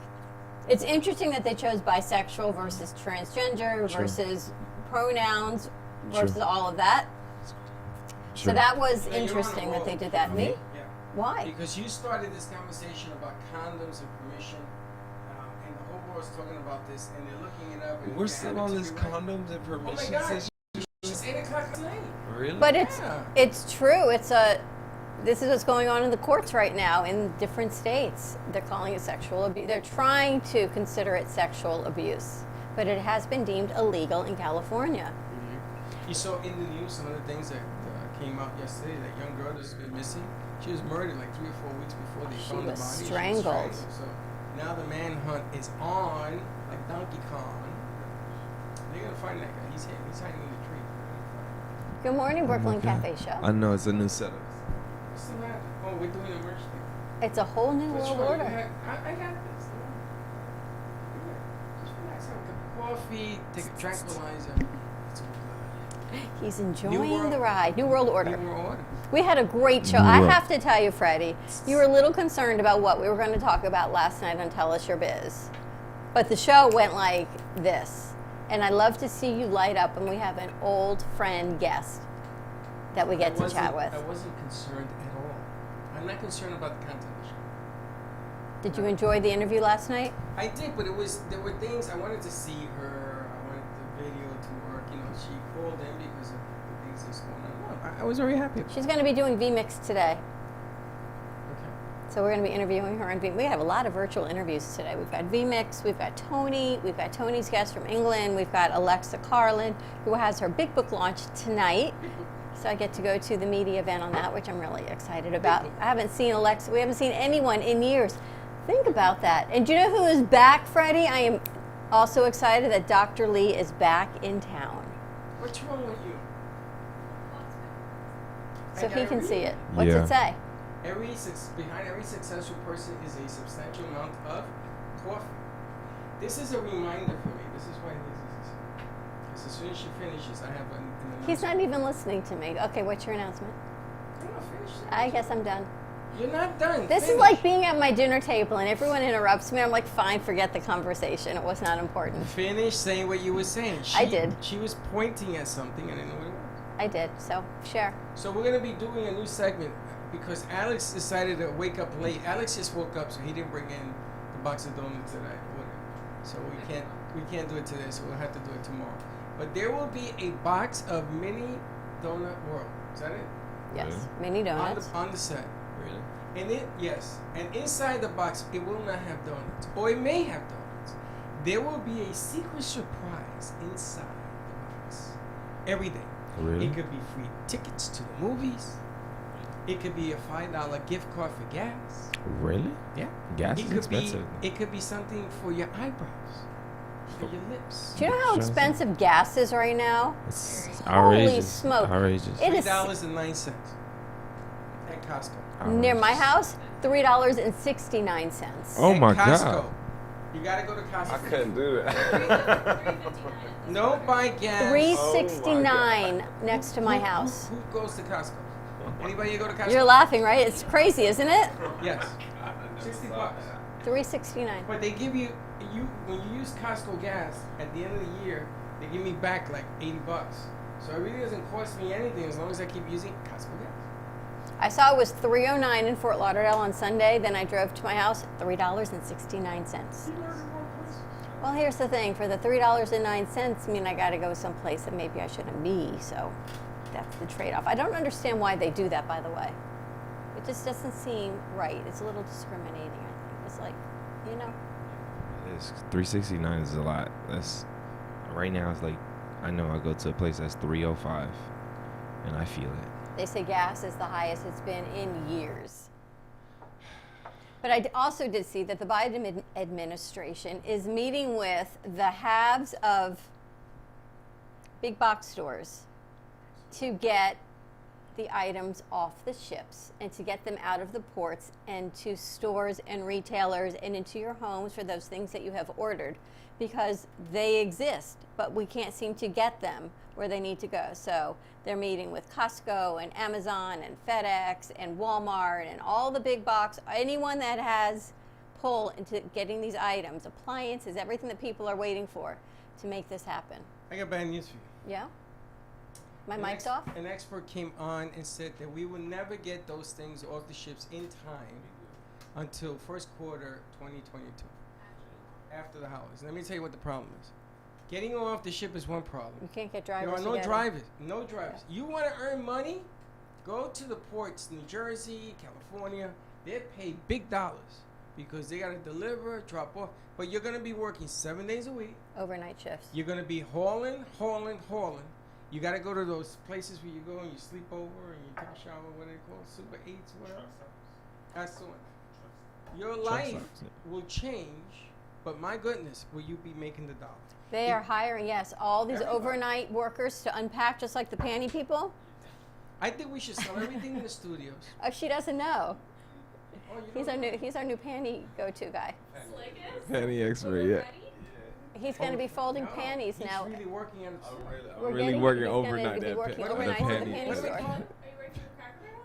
[SPEAKER 2] it's interesting that they chose bisexual versus transgender
[SPEAKER 4] Sure.
[SPEAKER 2] versus pronouns versus
[SPEAKER 4] Sure.
[SPEAKER 2] all of that.
[SPEAKER 4] Sure.
[SPEAKER 2] So that was
[SPEAKER 1] Yeah, you're on a
[SPEAKER 2] interesting that
[SPEAKER 1] roll.
[SPEAKER 2] they did that. Me?
[SPEAKER 1] Yeah.
[SPEAKER 2] Why?
[SPEAKER 1] Because you started this conversation about condoms and permission, and the whole world's talking about this, and they're looking it up. And
[SPEAKER 4] We're
[SPEAKER 1] it
[SPEAKER 4] still
[SPEAKER 1] happens
[SPEAKER 4] on
[SPEAKER 1] to
[SPEAKER 4] this
[SPEAKER 1] be right.
[SPEAKER 4] condoms and
[SPEAKER 1] Oh my
[SPEAKER 4] permission
[SPEAKER 1] God!
[SPEAKER 4] situation.
[SPEAKER 1] It's 8:00 at night.
[SPEAKER 4] Really?
[SPEAKER 2] But
[SPEAKER 1] Yeah.
[SPEAKER 2] it's true. This is what's going on in the courts right now in different states. They're calling it sexual abuse. They're trying to consider it sexual abuse, but it has been deemed illegal in California.
[SPEAKER 1] You saw in the news some of the things that came out yesterday. That young girl that's been missing. She was murdered like 3 or 4 weeks before they
[SPEAKER 2] She
[SPEAKER 1] found the
[SPEAKER 2] was
[SPEAKER 1] body.
[SPEAKER 2] strangled.
[SPEAKER 1] So now the manhunt is on, like Donkey Kong. They're gonna find that guy. He's hiding in the tree. They're gonna find him.
[SPEAKER 2] Good morning, Brooklyn
[SPEAKER 4] Okay.
[SPEAKER 2] Cafe Show.
[SPEAKER 4] I know it's a new setup.
[SPEAKER 1] What's the matter? Oh, we're doing a merch thing.
[SPEAKER 2] It's a whole new
[SPEAKER 1] Which
[SPEAKER 2] world
[SPEAKER 1] one?
[SPEAKER 2] order.
[SPEAKER 1] I got this. Yeah. Just relax. Have a cup of coffee. Take a tranquilizer. It's all good.
[SPEAKER 2] He's
[SPEAKER 1] New
[SPEAKER 2] enjoying
[SPEAKER 1] world-
[SPEAKER 2] the ride. New World Order.
[SPEAKER 1] New World Order.
[SPEAKER 2] We had a great show.
[SPEAKER 4] New
[SPEAKER 2] I
[SPEAKER 4] World.
[SPEAKER 2] have to tell you, Freddie, you were a little concerned about what we were going to talk about last night on Tell Us Your Biz. But the show went like this. And I love to see you light up when we have an old friend guest that we get to chat with.
[SPEAKER 1] I wasn't concerned at all. I'm not concerned about the content of the show.
[SPEAKER 2] Did you enjoy the interview last night?
[SPEAKER 1] I did, but there were things I wanted to see her. I wanted the video to work. She called in because of the things that's going on. No, I was very happy.
[SPEAKER 2] She's going to be doing VMix today.
[SPEAKER 1] Okay.
[SPEAKER 2] So we're going to be interviewing her on VMix. We have a lot of virtual interviews today. We've got VMix, we've got Tony, we've got Tony's guest from England, we've got Alexa Carlin, who has her big book launch tonight. So I get to go to the media event on that, which I'm really excited about. I haven't seen Alexa. We haven't seen anyone in years. Think about that. And do you know who is back, Freddie? I am also excited that Dr. Lee is back in town.
[SPEAKER 1] What's wrong with you?
[SPEAKER 2] So
[SPEAKER 1] I
[SPEAKER 2] he
[SPEAKER 1] gotta
[SPEAKER 2] can
[SPEAKER 1] read
[SPEAKER 2] see it. What's
[SPEAKER 4] Yeah.
[SPEAKER 2] it say?
[SPEAKER 1] Behind every successful person is a substantial amount of coffee. This is a reminder for me. This is why this is. Because as soon as she finishes, I have an
[SPEAKER 2] He's not even listening to me. Okay, what's your announcement?
[SPEAKER 1] I'm not finished.
[SPEAKER 2] I guess I'm done.
[SPEAKER 1] You're not done.
[SPEAKER 2] This is
[SPEAKER 1] Finish.
[SPEAKER 2] like being at my dinner table and everyone interrupts me. I'm like, fine, forget the conversation. It was not important.
[SPEAKER 1] Finish saying what you were saying.
[SPEAKER 2] I did.
[SPEAKER 1] She was pointing at something. I didn't know what it was.
[SPEAKER 2] I did. So, share.
[SPEAKER 1] So we're gonna be doing a new segment because Alex decided to wake up late. Alex just woke up, so he didn't bring in the box of donuts that I ordered. So we can't do it today. So we'll have to do it tomorrow. But there will be a box of mini donut world. Is that it?
[SPEAKER 2] Yes.
[SPEAKER 4] Really?
[SPEAKER 2] Mini donuts.
[SPEAKER 1] On the set.
[SPEAKER 4] Really?
[SPEAKER 1] And inside the box, it will not have donuts, or it may have donuts. There will be a secret surprise inside the box every day.
[SPEAKER 4] Really?
[SPEAKER 1] It could be free tickets to the movies. It could be a $5 gift card for gas.
[SPEAKER 4] Really?
[SPEAKER 1] Yeah.
[SPEAKER 4] Gas
[SPEAKER 1] It
[SPEAKER 4] is
[SPEAKER 1] could
[SPEAKER 4] expensive.
[SPEAKER 1] be. It could be something for your eyebrows, for your lips.
[SPEAKER 2] Do you know how
[SPEAKER 4] Shows
[SPEAKER 2] expensive gas is right now?
[SPEAKER 4] It's
[SPEAKER 2] Holy
[SPEAKER 4] outrageous.
[SPEAKER 2] smoke.
[SPEAKER 4] Outrageous.
[SPEAKER 2] It is
[SPEAKER 1] $3.09 at Costco.
[SPEAKER 2] near my
[SPEAKER 4] Outrageous.
[SPEAKER 2] house, $3.69.
[SPEAKER 4] Oh
[SPEAKER 1] At
[SPEAKER 4] my
[SPEAKER 1] Costco.
[SPEAKER 4] God.
[SPEAKER 1] You gotta go to Costco.
[SPEAKER 4] I couldn't do that.
[SPEAKER 1] No buy gas.
[SPEAKER 2] $3.69 next to my house.
[SPEAKER 1] Who goes to Costco? Anybody here go to Costco?
[SPEAKER 2] You're laughing, right? It's crazy, isn't it?
[SPEAKER 1] Yes. $60.
[SPEAKER 2] $3.69.
[SPEAKER 1] But they give you when you use Costco gas at the end of the year, they give me back like $80. So it really doesn't cost me anything as long as I keep using Costco gas.
[SPEAKER 2] I saw it was $3.09 in Fort Lauderdale on Sunday. Then I drove to my house, $3.69. Well, here's the thing: for the $3.09, I mean, I got to go someplace that maybe I shouldn't be. So that's the trade-off. I don't understand why they do that, by the way. It just doesn't seem right. It's a little discriminating, I think. It's like, you know.
[SPEAKER 4] It's $3.69 is a lot. That's right now. It's like I know I go to a place that's $3.05, and I feel it.
[SPEAKER 2] They say gas is the highest it's been in years. But I also did see that the Biden administration is meeting with the haves of big box stores to get the items off the ships and to get them out of the ports and to stores and retailers and into your homes for those things that you have ordered, because they exist, but we can't seem to get them where they need to go. So they're meeting with Costco and Amazon and FedEx and Walmart and all the big box, anyone that has pull into getting these items, appliances, everything that people are waiting for to make this happen.
[SPEAKER 1] I got bad news for you.
[SPEAKER 2] Yeah? My mic's off?
[SPEAKER 1] An expert came on and said that we will never get those things off the ships in time until first quarter 2022, after the holidays. Let me tell you what the problem is. Getting them off the ship is one problem.
[SPEAKER 2] You can't get
[SPEAKER 1] There
[SPEAKER 2] drivers
[SPEAKER 1] are no
[SPEAKER 2] together.
[SPEAKER 1] drivers. No drivers. You want to earn money? Go to the ports, New Jersey, California. They pay big dollars because they got to deliver, drop off. But you're going to be working 7 days a week.
[SPEAKER 2] Overnight shifts.
[SPEAKER 1] You're going to be hauling. You got to go to those places where you go and you sleep over and you take a shower, what they call it, Super 8s, whatever. That's the one. Your life will change, but my goodness, will you be making the dollar?
[SPEAKER 2] They are hiring, yes, all these
[SPEAKER 1] Everybody.
[SPEAKER 2] overnight workers to unpack, just like the panty people.
[SPEAKER 1] I think we should sell everything in the studios.
[SPEAKER 2] Oh, she doesn't know.
[SPEAKER 1] Oh, you don't know?
[SPEAKER 2] He's our new panty go-to guy.
[SPEAKER 4] Penny expert, yeah.
[SPEAKER 2] He's going to be folding
[SPEAKER 1] No,
[SPEAKER 2] panties
[SPEAKER 1] he's
[SPEAKER 2] now.
[SPEAKER 1] really working on it.
[SPEAKER 2] We're
[SPEAKER 4] really
[SPEAKER 2] getting-
[SPEAKER 4] working
[SPEAKER 2] he's
[SPEAKER 4] overnight
[SPEAKER 2] gonna be
[SPEAKER 4] that
[SPEAKER 2] working
[SPEAKER 4] pan-
[SPEAKER 2] overnight
[SPEAKER 4] the
[SPEAKER 2] at the
[SPEAKER 4] panty.
[SPEAKER 2] panty
[SPEAKER 1] What's it
[SPEAKER 2] store.
[SPEAKER 1] called?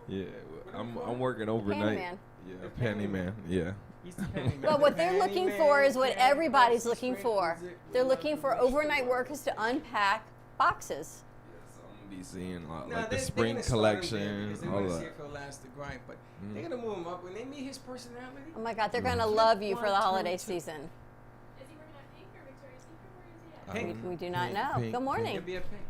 [SPEAKER 4] Yeah, I'm working overnight.
[SPEAKER 2] Man.
[SPEAKER 4] Yeah, penny man. Yeah.
[SPEAKER 1] He's the penny man.
[SPEAKER 2] But what they're
[SPEAKER 1] Penny
[SPEAKER 2] looking
[SPEAKER 1] man,
[SPEAKER 2] for is what
[SPEAKER 1] penny
[SPEAKER 2] everybody's
[SPEAKER 1] man,
[SPEAKER 2] looking
[SPEAKER 1] straight
[SPEAKER 2] for.
[SPEAKER 1] is it,
[SPEAKER 2] They're
[SPEAKER 1] we
[SPEAKER 2] looking
[SPEAKER 1] love
[SPEAKER 2] for
[SPEAKER 1] the
[SPEAKER 2] overnight
[SPEAKER 1] mystery.
[SPEAKER 2] workers to unpack boxes.
[SPEAKER 4] So I'm gonna be seeing a lot,
[SPEAKER 1] No,
[SPEAKER 4] like the
[SPEAKER 1] they're
[SPEAKER 4] spring
[SPEAKER 1] gonna start him
[SPEAKER 4] collection,
[SPEAKER 1] there because they
[SPEAKER 4] all
[SPEAKER 1] want to see
[SPEAKER 4] that.
[SPEAKER 1] if he'll last the grind. But they're gonna move him up when they meet his personality.
[SPEAKER 2] Oh my God, they're going to
[SPEAKER 1] Mhm.
[SPEAKER 2] love you for the
[SPEAKER 1] 1, 2,
[SPEAKER 2] holiday
[SPEAKER 1] 2.
[SPEAKER 2] season.
[SPEAKER 3] Is he working at Pink or Victoria's Secret? Where is he at?
[SPEAKER 1] Pink.
[SPEAKER 2] We do not
[SPEAKER 4] Pink,
[SPEAKER 2] know.
[SPEAKER 4] pink,
[SPEAKER 2] Good morning.
[SPEAKER 1] It'll be a pink.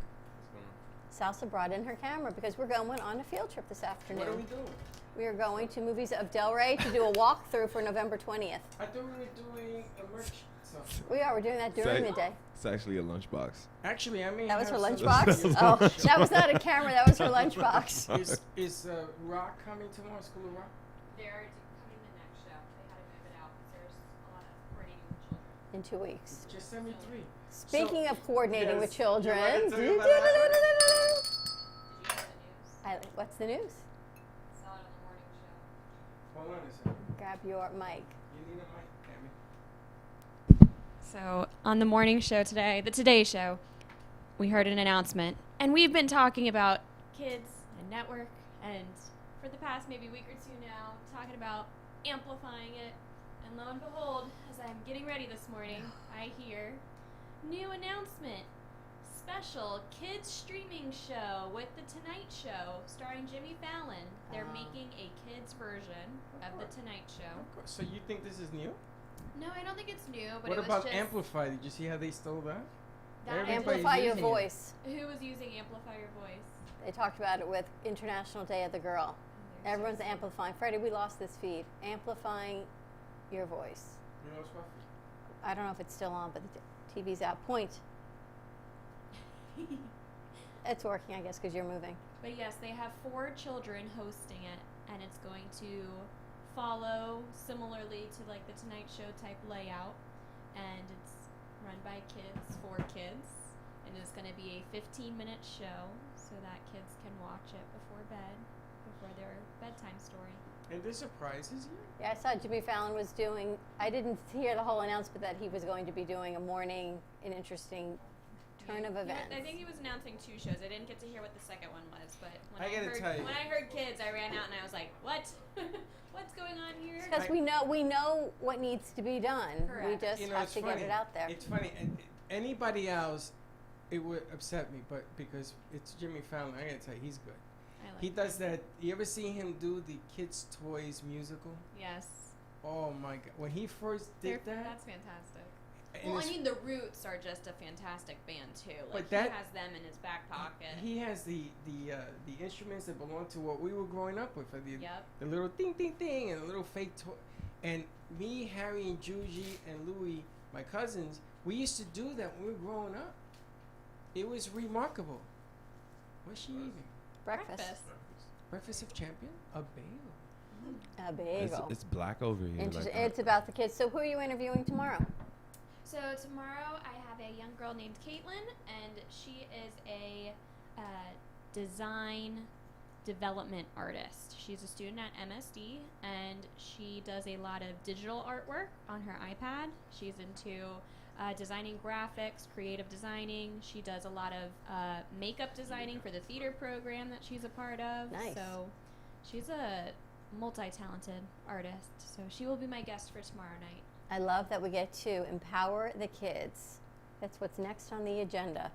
[SPEAKER 2] Salsa brought in her camera because we're going on a field trip this afternoon.
[SPEAKER 1] What are we doing?
[SPEAKER 2] We are going to Movies of Delray to do a walkthrough for November 20th.
[SPEAKER 1] I thought we were doing a merch. Something.
[SPEAKER 2] We are. We're doing that during the day.
[SPEAKER 4] It's actually a lunchbox.
[SPEAKER 1] Actually, I mean.
[SPEAKER 2] That was her
[SPEAKER 1] have
[SPEAKER 2] lunchbox?
[SPEAKER 1] some-
[SPEAKER 2] Oh, that was not a camera. That was her lunchbox.
[SPEAKER 1] Is Rock coming tomorrow? School of Rock?
[SPEAKER 3] They're coming the next show. They had to move it out because there's a lot of coordinating with children.
[SPEAKER 2] In 2 weeks.
[SPEAKER 1] Just send me 3.
[SPEAKER 2] Speaking of coordinating with
[SPEAKER 1] Yes,
[SPEAKER 2] children.
[SPEAKER 1] you wanna tell me about that?
[SPEAKER 3] Did you hear the news?
[SPEAKER 2] What's the news?
[SPEAKER 3] Saw it on the morning show.
[SPEAKER 1] Hold on a second.
[SPEAKER 2] Grab your mic.
[SPEAKER 1] You need a mic, Tammy.
[SPEAKER 5] So, on the morning show today, the Today Show, we heard an announcement. And we've been talking about kids and network, and for the past maybe week or two now, talking about amplifying it. And lo and behold, as I'm getting ready this morning, I hear new announcement. Special kids streaming show with The Tonight Show starring Jimmy Fallon. They're making a kids version of The Tonight Show.
[SPEAKER 1] Of course. So you think this is new?
[SPEAKER 5] No, I don't think it's new, but
[SPEAKER 1] What
[SPEAKER 5] it was
[SPEAKER 1] about
[SPEAKER 5] just
[SPEAKER 1] Amplify? Did you see how they stole that?
[SPEAKER 5] that
[SPEAKER 1] Everybody's
[SPEAKER 2] Amplify your
[SPEAKER 1] using it.
[SPEAKER 2] voice.
[SPEAKER 5] Who was using Amplify Your Voice?
[SPEAKER 2] They talked about it with International Day of the Girl. Everyone's amplifying. Freddie, we lost this feed. Amplifying your voice.
[SPEAKER 1] You know what's rough?
[SPEAKER 2] I don't know if it's still on, but the TV's out. Point. It's working, I guess, because you're moving.
[SPEAKER 5] But yes, they have 4 children hosting it, and it's going to follow similarly to like the Tonight Show type layout, and it's run by kids for kids, and it's going to be a 15-minute show so that kids can watch it before bed, before their bedtime story.
[SPEAKER 1] And there's surprises here.
[SPEAKER 2] Yeah, I saw Jimmy Fallon was doing. I didn't hear the whole announcement that he was going to be doing a morning, an interesting turn of events.
[SPEAKER 5] I think he was announcing 2 shows. I didn't get to hear what the second one was, but when
[SPEAKER 1] I gotta tell you.
[SPEAKER 5] when I heard kids, I ran out and I was like, "What? What's going on here?"
[SPEAKER 2] Because we know what needs to be done. We
[SPEAKER 5] Correct.
[SPEAKER 2] just have
[SPEAKER 1] it's
[SPEAKER 2] to
[SPEAKER 1] funny.
[SPEAKER 2] get it out there.
[SPEAKER 1] It's funny. Anybody else, it would upset me, but because it's Jimmy Fallon, I gotta tell you, he's good.
[SPEAKER 5] I like
[SPEAKER 1] He
[SPEAKER 5] it.
[SPEAKER 1] does that. You ever see him do the Kids Toys musical?
[SPEAKER 5] Yes.
[SPEAKER 1] Oh my God! When he first did that,
[SPEAKER 5] That's fantastic.
[SPEAKER 1] and
[SPEAKER 5] Well, I
[SPEAKER 1] it's-
[SPEAKER 5] mean, the Roots are just a fantastic band too. Like
[SPEAKER 1] But
[SPEAKER 5] he
[SPEAKER 1] that-
[SPEAKER 5] has them in his back pocket.
[SPEAKER 1] he has the instruments that belong to what we were growing up with.
[SPEAKER 5] Yep.
[SPEAKER 1] The little ding ding ding and the little fake toy. And me, Harry, and Juji and Louie, my cousins, we used to do that when we were growing up. It was remarkable. What's she eating?
[SPEAKER 2] Breakfast.
[SPEAKER 1] Breakfast of Champion? A bagel.
[SPEAKER 2] A bagel.
[SPEAKER 4] It's black over here.
[SPEAKER 2] Interesting.
[SPEAKER 4] Like,
[SPEAKER 2] It's about the kids. So who are you interviewing tomorrow?
[SPEAKER 5] So tomorrow I have a young girl named Caitlin, and she is a design development artist. She's a student at MSD, and she does a lot of digital artwork on her iPad. She's into designing graphics, creative designing. She does a lot of makeup designing for the theater program that she's a part of.
[SPEAKER 2] Nice.
[SPEAKER 5] So she's a multi-talented artist. So she will be my guest for tomorrow night.
[SPEAKER 2] I love that we get to empower the kids. That's what's next on the agenda.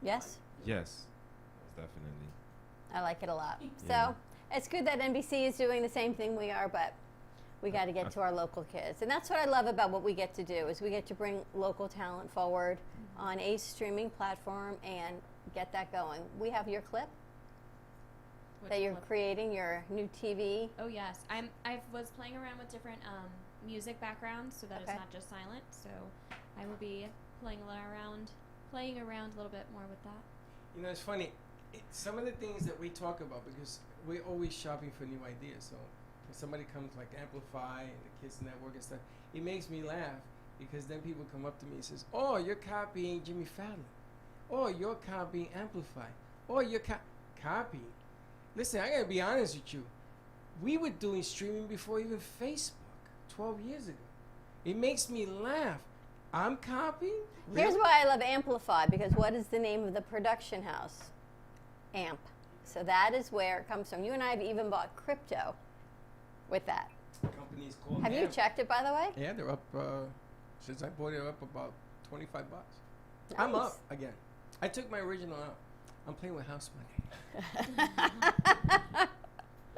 [SPEAKER 2] Yes?
[SPEAKER 4] yes, definitely.
[SPEAKER 2] I like it a lot.
[SPEAKER 4] Yeah.
[SPEAKER 2] So it's good that NBC is doing the same thing we are, but we got to get to our local kids. And that's what I love about what we get to do is we get to bring local talent forward on a streaming platform and get that going. We have your clip
[SPEAKER 5] Which
[SPEAKER 2] that you're
[SPEAKER 5] clip?
[SPEAKER 2] creating, your new TV.
[SPEAKER 5] Oh yes, I was playing around with different music backgrounds so that
[SPEAKER 2] Okay.
[SPEAKER 5] it's not just silent. So I will be playing around a little bit more with that.
[SPEAKER 1] You know, it's funny. Some of the things that we talk about, because we're always shopping for new ideas. So when somebody comes like Amplify and the Kids Network and stuff, it makes me laugh because then people come up to me and says, "Oh, you're copying Jimmy Fallon. Oh, you're copying Amplify. Oh, you're copying." Listen, I gotta be honest with you. We were doing streaming before even Facebook 12 years ago. It makes me laugh. I'm copying?
[SPEAKER 2] Here's
[SPEAKER 1] Really?
[SPEAKER 2] why I love Amplify, because what is the name of the production house? AMP. So that is where it comes from. You and I have even bought crypto with that.
[SPEAKER 1] Companies called
[SPEAKER 2] Have you
[SPEAKER 1] Amp.
[SPEAKER 2] checked it, by the way?
[SPEAKER 1] Yeah, they're up, since I bought it, up about $25. I'm
[SPEAKER 2] Nice.
[SPEAKER 1] up again. I took my original out. I'm playing with house money.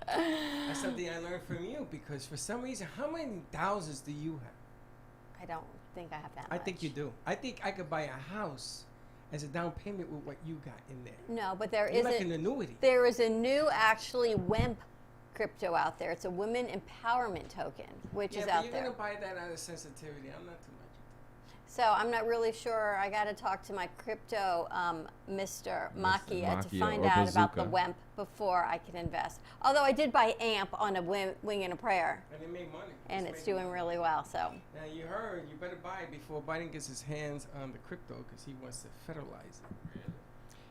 [SPEAKER 1] That's something I learned from you because for some reason, how many thousands do you have?
[SPEAKER 2] I don't think I have that
[SPEAKER 1] I
[SPEAKER 2] much.
[SPEAKER 1] think you do. I think I could buy a house as a down payment with what you got in there.
[SPEAKER 2] No, but there
[SPEAKER 1] You're like
[SPEAKER 2] isn't.
[SPEAKER 1] an annuity.
[SPEAKER 2] There is a new, actually, WEMP crypto out there. It's a women empowerment token, which
[SPEAKER 1] Yeah,
[SPEAKER 2] is
[SPEAKER 1] but
[SPEAKER 2] out
[SPEAKER 1] you're
[SPEAKER 2] there.
[SPEAKER 1] gonna buy that out of sensitivity. I'm not too much.
[SPEAKER 2] So I'm not really sure. I got to talk to my crypto Mr. Makia to
[SPEAKER 4] Makia
[SPEAKER 2] find
[SPEAKER 4] or
[SPEAKER 2] out about the
[SPEAKER 4] Bazooka.
[SPEAKER 2] WEMP before I can invest. Although I did buy AMP on a wing and a prayer,
[SPEAKER 1] And it made money.
[SPEAKER 2] and it's
[SPEAKER 1] making
[SPEAKER 2] doing
[SPEAKER 1] money.
[SPEAKER 2] really well. So
[SPEAKER 1] Now you heard, you better buy it before Biden gets his hands on the crypto because he wants to federalize it.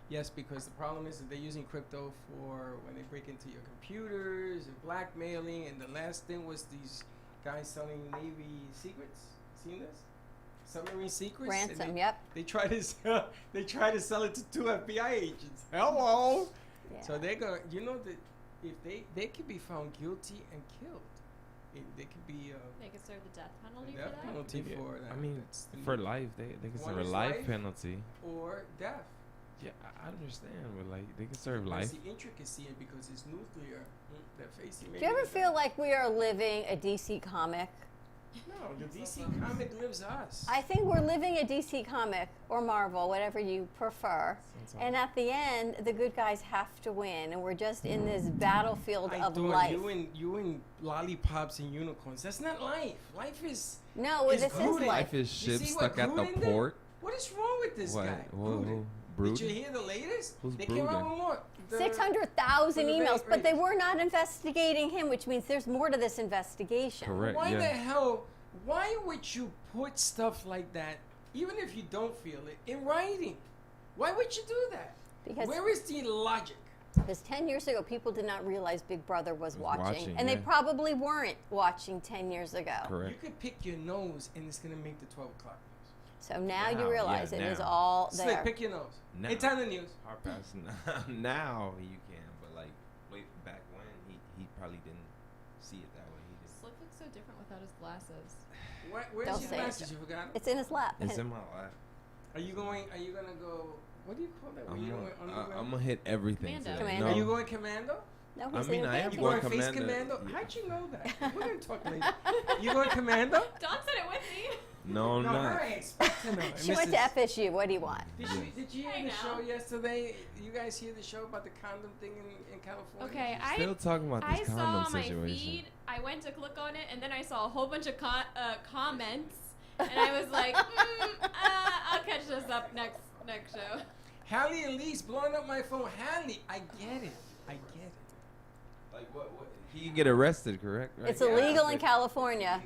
[SPEAKER 1] Yes, because the problem is that they're using crypto for when they break into your computers and blackmailing. And the last thing was these guys selling Navy secrets. Seen this? Submarine secrets. and
[SPEAKER 2] ransom,
[SPEAKER 1] They,
[SPEAKER 2] yep.
[SPEAKER 1] they try to sell. They try to sell it to 2 FBI agents. Hello.
[SPEAKER 2] Yeah.
[SPEAKER 1] So they're gonna. You know that if they could be found guilty and killed. They could be.
[SPEAKER 5] They could serve the death penalty
[SPEAKER 1] Death
[SPEAKER 5] for that.
[SPEAKER 1] penalty
[SPEAKER 4] Yeah,
[SPEAKER 1] for that.
[SPEAKER 4] I mean,
[SPEAKER 1] That's the
[SPEAKER 4] for
[SPEAKER 1] new-
[SPEAKER 4] life, they can
[SPEAKER 1] One
[SPEAKER 4] serve a
[SPEAKER 1] is
[SPEAKER 4] life
[SPEAKER 1] life.
[SPEAKER 4] penalty.
[SPEAKER 1] or death.
[SPEAKER 4] Yeah, I understand, but like they can serve
[SPEAKER 1] That's
[SPEAKER 4] life.
[SPEAKER 1] the intricacy, and because it's nuclear, that facing.
[SPEAKER 2] Do you ever feel like we are living a DC comic?
[SPEAKER 1] No, the DC comic lives us.
[SPEAKER 2] I think we're living a DC comic or Marvel, whatever you prefer. And at the end, the good guys have to win, and we're just in this battlefield of
[SPEAKER 1] doing
[SPEAKER 2] life.
[SPEAKER 1] you and lollipops and unicorns. That's not life. Life is.
[SPEAKER 2] No,
[SPEAKER 1] It's
[SPEAKER 2] this is
[SPEAKER 1] Gruden.
[SPEAKER 2] life.
[SPEAKER 4] Life is
[SPEAKER 1] You
[SPEAKER 4] ships
[SPEAKER 1] see what
[SPEAKER 4] stuck at the
[SPEAKER 1] Gruden did?
[SPEAKER 4] port.
[SPEAKER 1] What is wrong with this
[SPEAKER 4] What?
[SPEAKER 1] guy?
[SPEAKER 4] Whoa,
[SPEAKER 1] Gruden.
[SPEAKER 4] Brood?
[SPEAKER 1] Did you hear the latest?
[SPEAKER 4] Who's
[SPEAKER 1] They came out
[SPEAKER 4] brooding?
[SPEAKER 1] with more.
[SPEAKER 2] 600,000
[SPEAKER 1] the
[SPEAKER 2] emails, but they
[SPEAKER 1] race.
[SPEAKER 2] were not investigating him, which means there's more to this investigation.
[SPEAKER 4] Correct.
[SPEAKER 1] Why
[SPEAKER 4] yeah.
[SPEAKER 1] the hell? Why would you put stuff like that, even if you don't feel it, in writing? Why would you do that?
[SPEAKER 2] Because
[SPEAKER 1] Where is the logic?
[SPEAKER 2] 10 years ago, people did not realize Big Brother was watching. And
[SPEAKER 4] yeah.
[SPEAKER 2] they probably weren't watching 10 years ago.
[SPEAKER 4] Correct.
[SPEAKER 1] You could pick your nose, and it's gonna make the 12 o'clock news.
[SPEAKER 2] So now
[SPEAKER 4] Now,
[SPEAKER 2] you realize
[SPEAKER 4] yeah,
[SPEAKER 2] it was
[SPEAKER 4] now.
[SPEAKER 2] all
[SPEAKER 1] Slick,
[SPEAKER 2] there.
[SPEAKER 1] pick your nose.
[SPEAKER 4] Now.
[SPEAKER 1] It's on the news.
[SPEAKER 4] Hard pass. Now you can, but like wait back when he probably didn't see it that way. He didn't.
[SPEAKER 5] Slick looks so different without his glasses.
[SPEAKER 1] Where's
[SPEAKER 2] Don't
[SPEAKER 1] your
[SPEAKER 2] say it.
[SPEAKER 1] glasses? You forgot 'em?
[SPEAKER 2] It's in his lap.
[SPEAKER 4] It's in my lap.
[SPEAKER 1] Are you gonna go? What do you call that? When you go underground?
[SPEAKER 4] I'm gonna hit everything.
[SPEAKER 5] Commando.
[SPEAKER 4] today.
[SPEAKER 2] Commando.
[SPEAKER 1] Are
[SPEAKER 4] No.
[SPEAKER 1] you going commando?
[SPEAKER 2] No,
[SPEAKER 4] I
[SPEAKER 2] he's
[SPEAKER 4] mean,
[SPEAKER 2] in
[SPEAKER 4] I am
[SPEAKER 1] You
[SPEAKER 2] Commando.
[SPEAKER 1] going face
[SPEAKER 4] commando.
[SPEAKER 1] commando?
[SPEAKER 4] Yeah.
[SPEAKER 1] How'd you know that? We're gonna talk later. You going commando?
[SPEAKER 5] Don said it with me.
[SPEAKER 4] No, I'm
[SPEAKER 1] No,
[SPEAKER 4] not.
[SPEAKER 1] her I expect to know. And
[SPEAKER 2] She went to
[SPEAKER 1] Mrs.
[SPEAKER 2] FSU. What do you want?
[SPEAKER 1] Did you
[SPEAKER 5] Hey,
[SPEAKER 1] hear the
[SPEAKER 5] now.
[SPEAKER 1] show yesterday? You guys hear the show about the condom thing in California?
[SPEAKER 5] Okay,
[SPEAKER 4] Still talking about
[SPEAKER 5] I
[SPEAKER 4] this
[SPEAKER 5] saw
[SPEAKER 4] condom
[SPEAKER 5] on my
[SPEAKER 4] situation.
[SPEAKER 5] feed. I went to click on it, and then I saw a whole bunch of comments, and I was like, I'll catch this up next show.
[SPEAKER 1] Hallie and Lee's blowing up my phone. Hallie, I get it. I get it.
[SPEAKER 4] Like what? He can get arrested, correct? Right?
[SPEAKER 2] It's illegal in California.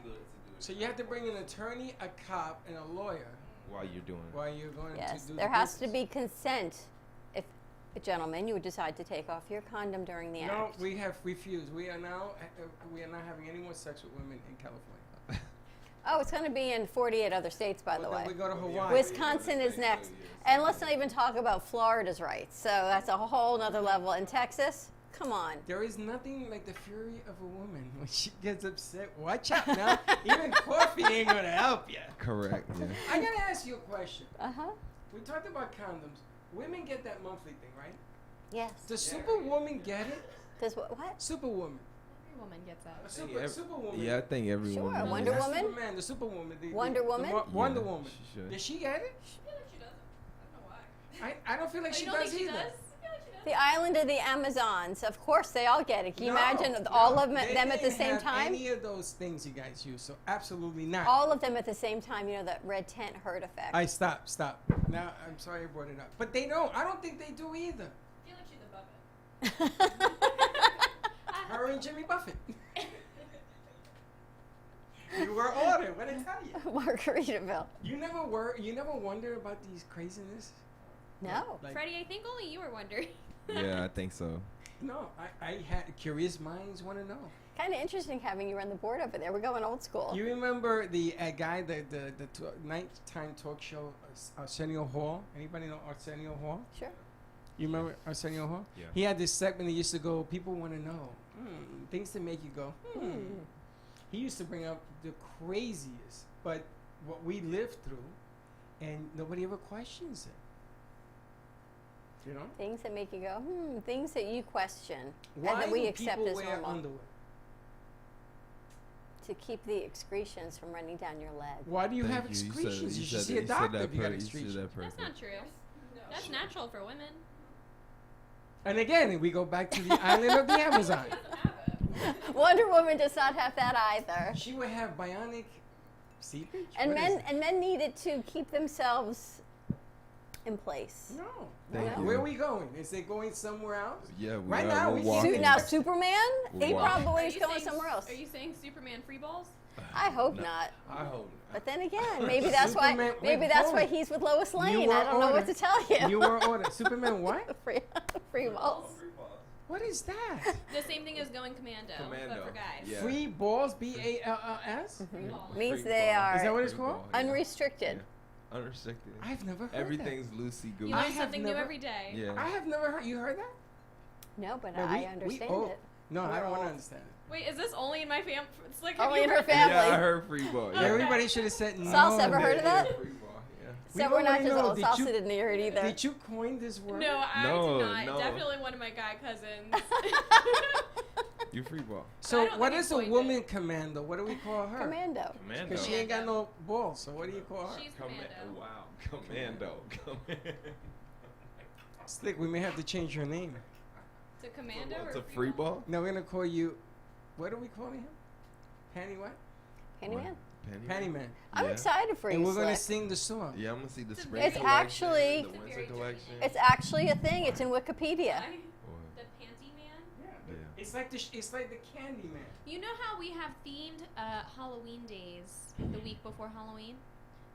[SPEAKER 1] So you have to bring an attorney, a cop, and a lawyer
[SPEAKER 4] While you're doing it.
[SPEAKER 1] while you're going
[SPEAKER 2] Yes,
[SPEAKER 1] to do
[SPEAKER 2] there
[SPEAKER 1] the
[SPEAKER 2] has to
[SPEAKER 1] business.
[SPEAKER 2] be consent if, gentlemen, you would decide to take off your condom during the
[SPEAKER 1] No,
[SPEAKER 2] act.
[SPEAKER 1] we have refused. We are not having any more sex with women in California.
[SPEAKER 2] Oh, it's going to be in 48 other states, by the
[SPEAKER 1] But
[SPEAKER 2] way.
[SPEAKER 1] then we go to Hawaii.
[SPEAKER 2] Wisconsin is next. And let's not even talk about Florida's rights. So that's a whole nother level. In Texas, come on.
[SPEAKER 1] There is nothing like the fury of a woman when she gets upset. Watch out now. Even coffee ain't gonna help you.
[SPEAKER 4] Correct. Yeah.
[SPEAKER 1] I gotta ask you a question.
[SPEAKER 2] Uh-huh.
[SPEAKER 1] We talked about condoms. Women get that monthly thing, right?
[SPEAKER 2] Yes.
[SPEAKER 1] Does Superwoman get it?
[SPEAKER 2] Does what?
[SPEAKER 1] Superwoman.
[SPEAKER 5] Every woman gets that.
[SPEAKER 1] Superwoman.
[SPEAKER 4] Yeah, I think everyone.
[SPEAKER 2] Sure,
[SPEAKER 4] knows.
[SPEAKER 2] Wonder
[SPEAKER 1] Not
[SPEAKER 2] Woman?
[SPEAKER 1] Superman, the Superwoman.
[SPEAKER 2] Wonder Woman?
[SPEAKER 1] Wonder
[SPEAKER 4] Yeah,
[SPEAKER 1] Woman.
[SPEAKER 4] she should.
[SPEAKER 1] Does she get it?
[SPEAKER 5] I feel like she doesn't. I don't know why.
[SPEAKER 1] I don't feel like
[SPEAKER 5] Oh,
[SPEAKER 1] she
[SPEAKER 5] you don't
[SPEAKER 1] does
[SPEAKER 5] think she
[SPEAKER 1] either.
[SPEAKER 5] does? I feel like she does.
[SPEAKER 2] The island of the Amazons. Of course, they all get it. Can you
[SPEAKER 1] No,
[SPEAKER 2] imagine
[SPEAKER 1] no,
[SPEAKER 2] all of
[SPEAKER 1] they
[SPEAKER 2] them at the
[SPEAKER 1] didn't
[SPEAKER 2] same
[SPEAKER 1] have
[SPEAKER 2] time?
[SPEAKER 1] Any of those things you guys use? So absolutely not.
[SPEAKER 2] All of them at the same time. You know, that red tent herd effect.
[SPEAKER 1] I stop. Now I'm sorry I brought it up, but they don't. I don't think they do either.
[SPEAKER 5] I feel like she's above it.
[SPEAKER 1] Her and Jimmy Buffett. You were ordered. What did I tell you?
[SPEAKER 2] Margaritaville.
[SPEAKER 1] You never wonder about these craziness.
[SPEAKER 2] No.
[SPEAKER 1] Like,
[SPEAKER 5] Freddie, I think only you were wondering.
[SPEAKER 4] Yeah, I think so.
[SPEAKER 1] no, I had curious minds want to know.
[SPEAKER 2] Kind of interesting having you run the board over there. We're going old school.
[SPEAKER 1] You remember the guy, the nighttime talk show, Arsenio Hall? Anybody know Arsenio Hall?
[SPEAKER 2] Sure.
[SPEAKER 1] You remember Arsenio Hall?
[SPEAKER 4] Yeah.
[SPEAKER 1] He had this segment that used to go, people want to know, things that make you go, He used to bring up the craziest, but what we lived through, and nobody ever questions it. You know?
[SPEAKER 2] Things that make you go, things that you question
[SPEAKER 1] Why
[SPEAKER 2] and that we
[SPEAKER 1] do
[SPEAKER 2] accept
[SPEAKER 1] people
[SPEAKER 2] as
[SPEAKER 1] wear
[SPEAKER 2] normal.
[SPEAKER 1] underwear?
[SPEAKER 2] To keep the excretions from running down your leg.
[SPEAKER 1] Why do you
[SPEAKER 4] Thank
[SPEAKER 1] have
[SPEAKER 4] you.
[SPEAKER 1] excretions? You should
[SPEAKER 4] said-
[SPEAKER 1] see a
[SPEAKER 4] said
[SPEAKER 1] doctor
[SPEAKER 4] that
[SPEAKER 1] if you got
[SPEAKER 4] per- said
[SPEAKER 1] excretions.
[SPEAKER 4] that
[SPEAKER 5] That's
[SPEAKER 4] perfect.
[SPEAKER 5] not true. That's natural for women.
[SPEAKER 1] And again, we go back to the island of the Amazon.
[SPEAKER 2] Wonder Woman does not have that either.
[SPEAKER 1] She would have bionic seepage?
[SPEAKER 2] And
[SPEAKER 1] What is
[SPEAKER 2] men need it to keep themselves in place.
[SPEAKER 1] it? No.
[SPEAKER 4] Thank
[SPEAKER 1] Where
[SPEAKER 4] you.
[SPEAKER 1] are we going? Is it going somewhere else?
[SPEAKER 4] Yeah, we
[SPEAKER 1] Right
[SPEAKER 4] are.
[SPEAKER 1] now,
[SPEAKER 4] we're
[SPEAKER 1] we see-
[SPEAKER 4] walking.
[SPEAKER 2] Now Superman,
[SPEAKER 4] We're
[SPEAKER 2] he
[SPEAKER 4] walking.
[SPEAKER 2] probably
[SPEAKER 5] Are
[SPEAKER 2] is
[SPEAKER 5] you
[SPEAKER 2] going
[SPEAKER 5] saying-
[SPEAKER 2] somewhere else.
[SPEAKER 5] Are you saying Superman free balls?
[SPEAKER 2] I hope
[SPEAKER 4] No.
[SPEAKER 2] not.
[SPEAKER 4] I hope.
[SPEAKER 2] But then again, maybe that's why.
[SPEAKER 1] Superman-
[SPEAKER 2] Maybe
[SPEAKER 1] wait,
[SPEAKER 2] that's
[SPEAKER 1] hold
[SPEAKER 2] why
[SPEAKER 1] it.
[SPEAKER 2] he's with Lois
[SPEAKER 1] You
[SPEAKER 2] Lane.
[SPEAKER 1] were
[SPEAKER 2] I don't know what to
[SPEAKER 1] ordered.
[SPEAKER 2] tell you.
[SPEAKER 1] You were ordered. Superman what?
[SPEAKER 2] free balls.
[SPEAKER 1] What is that?
[SPEAKER 5] The same thing as going commando,
[SPEAKER 4] Commando.
[SPEAKER 5] but for guys.
[SPEAKER 4] Yeah.
[SPEAKER 1] Free balls, BALLS?
[SPEAKER 5] Free balls.
[SPEAKER 2] Means
[SPEAKER 4] Free
[SPEAKER 2] they
[SPEAKER 4] ball.
[SPEAKER 2] are
[SPEAKER 1] Is that what it's
[SPEAKER 4] Free
[SPEAKER 1] called?
[SPEAKER 4] ball, yeah.
[SPEAKER 2] unrestricted.
[SPEAKER 4] Yeah. Unrestricted.
[SPEAKER 1] I've never heard
[SPEAKER 4] Everything's loosey goosey.
[SPEAKER 5] You
[SPEAKER 1] I
[SPEAKER 5] learn
[SPEAKER 1] have
[SPEAKER 5] something new
[SPEAKER 1] never-
[SPEAKER 5] every day.
[SPEAKER 4] Yeah.
[SPEAKER 1] that. I have never heard. You heard that?
[SPEAKER 2] No, but
[SPEAKER 1] No,
[SPEAKER 2] I
[SPEAKER 1] we
[SPEAKER 2] understand
[SPEAKER 1] owe-
[SPEAKER 2] it.
[SPEAKER 1] No, I
[SPEAKER 2] We're
[SPEAKER 1] don't want to
[SPEAKER 2] old.
[SPEAKER 1] understand it.
[SPEAKER 5] Wait, is this only in my family? It's like
[SPEAKER 2] Only
[SPEAKER 5] have
[SPEAKER 2] in
[SPEAKER 5] you
[SPEAKER 2] her
[SPEAKER 5] heard-
[SPEAKER 2] family.
[SPEAKER 4] Yeah, I heard free ball.
[SPEAKER 5] Okay.
[SPEAKER 4] Yeah.
[SPEAKER 1] Everybody should have said no.
[SPEAKER 2] Sauce, ever heard of that?
[SPEAKER 4] Free ball. Yeah.
[SPEAKER 1] We
[SPEAKER 2] So we're not
[SPEAKER 1] wanna
[SPEAKER 2] just
[SPEAKER 1] know,
[SPEAKER 2] old.
[SPEAKER 1] did
[SPEAKER 2] Salsa
[SPEAKER 1] you-
[SPEAKER 2] didn't hear it either.
[SPEAKER 1] Did you coin this word?
[SPEAKER 5] No, I
[SPEAKER 4] No,
[SPEAKER 5] did not.
[SPEAKER 4] no.
[SPEAKER 5] Definitely one of my guy cousins.
[SPEAKER 4] You free ball.
[SPEAKER 5] I
[SPEAKER 1] So
[SPEAKER 5] don't
[SPEAKER 1] what
[SPEAKER 5] think
[SPEAKER 1] is
[SPEAKER 5] I
[SPEAKER 1] a
[SPEAKER 5] coined
[SPEAKER 1] would
[SPEAKER 5] it.
[SPEAKER 1] commando? What do we call her?
[SPEAKER 2] Commando.
[SPEAKER 4] Commando.
[SPEAKER 1] Because she ain't got no balls. So what do you call her?
[SPEAKER 5] She's
[SPEAKER 4] Commando.
[SPEAKER 5] commando.
[SPEAKER 4] Wow. Commando. Commando.
[SPEAKER 1] Slick, we may have to change your name.
[SPEAKER 5] To commando
[SPEAKER 4] It's
[SPEAKER 5] or
[SPEAKER 4] a free ball?
[SPEAKER 1] No, we're gonna call you. What are we calling him? Panty what?
[SPEAKER 2] Candyman?
[SPEAKER 4] Penny?
[SPEAKER 1] Man.
[SPEAKER 2] I'm
[SPEAKER 4] Yeah.
[SPEAKER 2] excited for you,
[SPEAKER 1] And we're gonna
[SPEAKER 2] Slick.
[SPEAKER 1] sing the song.
[SPEAKER 4] Yeah, I'm gonna see the
[SPEAKER 5] It's
[SPEAKER 4] spring
[SPEAKER 2] It's
[SPEAKER 4] collection,
[SPEAKER 2] actually-
[SPEAKER 4] the
[SPEAKER 5] It's a
[SPEAKER 4] winter
[SPEAKER 5] very
[SPEAKER 4] collection.
[SPEAKER 2] It's actually a thing. It's in Wikipedia.
[SPEAKER 5] Why?
[SPEAKER 4] What?
[SPEAKER 5] The Panty Man.
[SPEAKER 1] Yeah.
[SPEAKER 4] Yeah.
[SPEAKER 1] It's like the Candy Man.
[SPEAKER 5] You know how we have themed Halloween days the week before Halloween?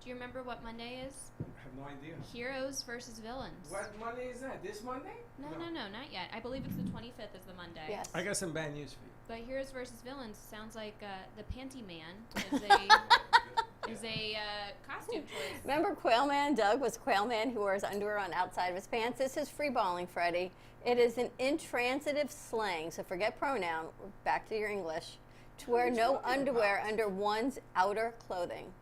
[SPEAKER 5] Do you remember what Monday is?
[SPEAKER 1] I have no idea.
[SPEAKER 5] Heroes versus villains.
[SPEAKER 1] What Monday is that? This Monday?
[SPEAKER 5] No, not yet. I believe it's the 25th is the Monday.
[SPEAKER 2] Yes.
[SPEAKER 1] I got some bad news for you.
[SPEAKER 5] But Heroes versus Villains sounds like the Panty Man is a costume choice.
[SPEAKER 2] Remember Quail Man? Doug was Quail Man who wears underwear on outside of his pants. This is free balling, Freddie. It is an intransitive slang, so forget pronoun. Back to your English. To wear
[SPEAKER 1] you
[SPEAKER 2] no
[SPEAKER 1] talking
[SPEAKER 2] underwear
[SPEAKER 1] about?
[SPEAKER 2] under one's outer clothing.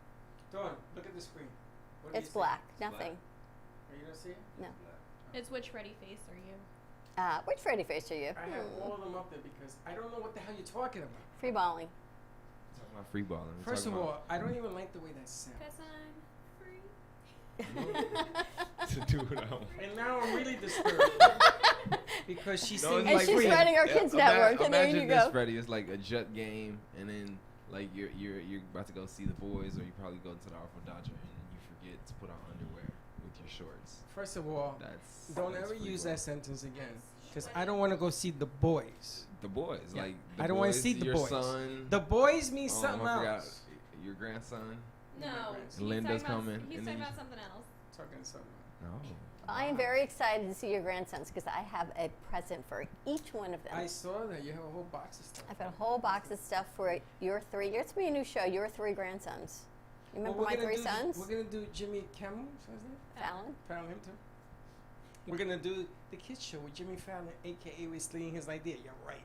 [SPEAKER 1] Dawn, look at the screen. What do
[SPEAKER 2] It's
[SPEAKER 1] you see?
[SPEAKER 2] black. Nothing.
[SPEAKER 1] Oh, you don't see it?
[SPEAKER 2] No.
[SPEAKER 5] It's which Freddy face are you?
[SPEAKER 2] Which Freddie face are you?
[SPEAKER 1] I have all of them up there because I don't know what the hell you're talking about.
[SPEAKER 2] Free balling.
[SPEAKER 4] Talking about free balling. We're
[SPEAKER 1] First of
[SPEAKER 4] talking
[SPEAKER 1] all, I don't even like the way that sounds.
[SPEAKER 5] Cause I'm free.
[SPEAKER 4] about to do what I want.
[SPEAKER 1] And now I'm really disturbed because she's
[SPEAKER 4] No,
[SPEAKER 1] singing
[SPEAKER 4] it's
[SPEAKER 2] And
[SPEAKER 4] like
[SPEAKER 2] she's
[SPEAKER 1] free.
[SPEAKER 2] spreading our kids' network, and there you
[SPEAKER 4] Imagine this,
[SPEAKER 2] go.
[SPEAKER 4] Freddie. It's like a Jet game, and then like you're about to go see the boys, or you probably go to the Artful Dodger, and then you forget to put on underwear with your shorts.
[SPEAKER 1] First of all, don't
[SPEAKER 4] that's
[SPEAKER 1] ever
[SPEAKER 4] free
[SPEAKER 1] use
[SPEAKER 4] balling.
[SPEAKER 1] that sentence again because I don't want to go see the boys.
[SPEAKER 4] The boys,
[SPEAKER 1] Yeah.
[SPEAKER 4] like
[SPEAKER 1] I don't wanna
[SPEAKER 4] boys,
[SPEAKER 1] see the
[SPEAKER 4] your
[SPEAKER 1] boys.
[SPEAKER 4] son.
[SPEAKER 1] The boys mean
[SPEAKER 4] I
[SPEAKER 1] something
[SPEAKER 4] forgot,
[SPEAKER 1] else.
[SPEAKER 4] Your grandson.
[SPEAKER 5] No. he's
[SPEAKER 4] Linda's
[SPEAKER 5] talking about-
[SPEAKER 4] coming,
[SPEAKER 5] He's
[SPEAKER 4] and
[SPEAKER 5] talking
[SPEAKER 4] then
[SPEAKER 5] about something else.
[SPEAKER 1] Talking something.
[SPEAKER 4] No.
[SPEAKER 2] I am very excited to see your grandsons because I have a present for each one of them.
[SPEAKER 1] I saw that you have a whole box of stuff.
[SPEAKER 2] I've got a whole box of stuff for your three. It's be a new show. Your three grandsons. You remember my three sons?
[SPEAKER 1] We're gonna do Jimmy Kimmel. What's his name?
[SPEAKER 2] Fallon.
[SPEAKER 1] Fallon, him too. We're gonna do the kids show with Jimmy Fallon, aka we're stealing his idea. You're right.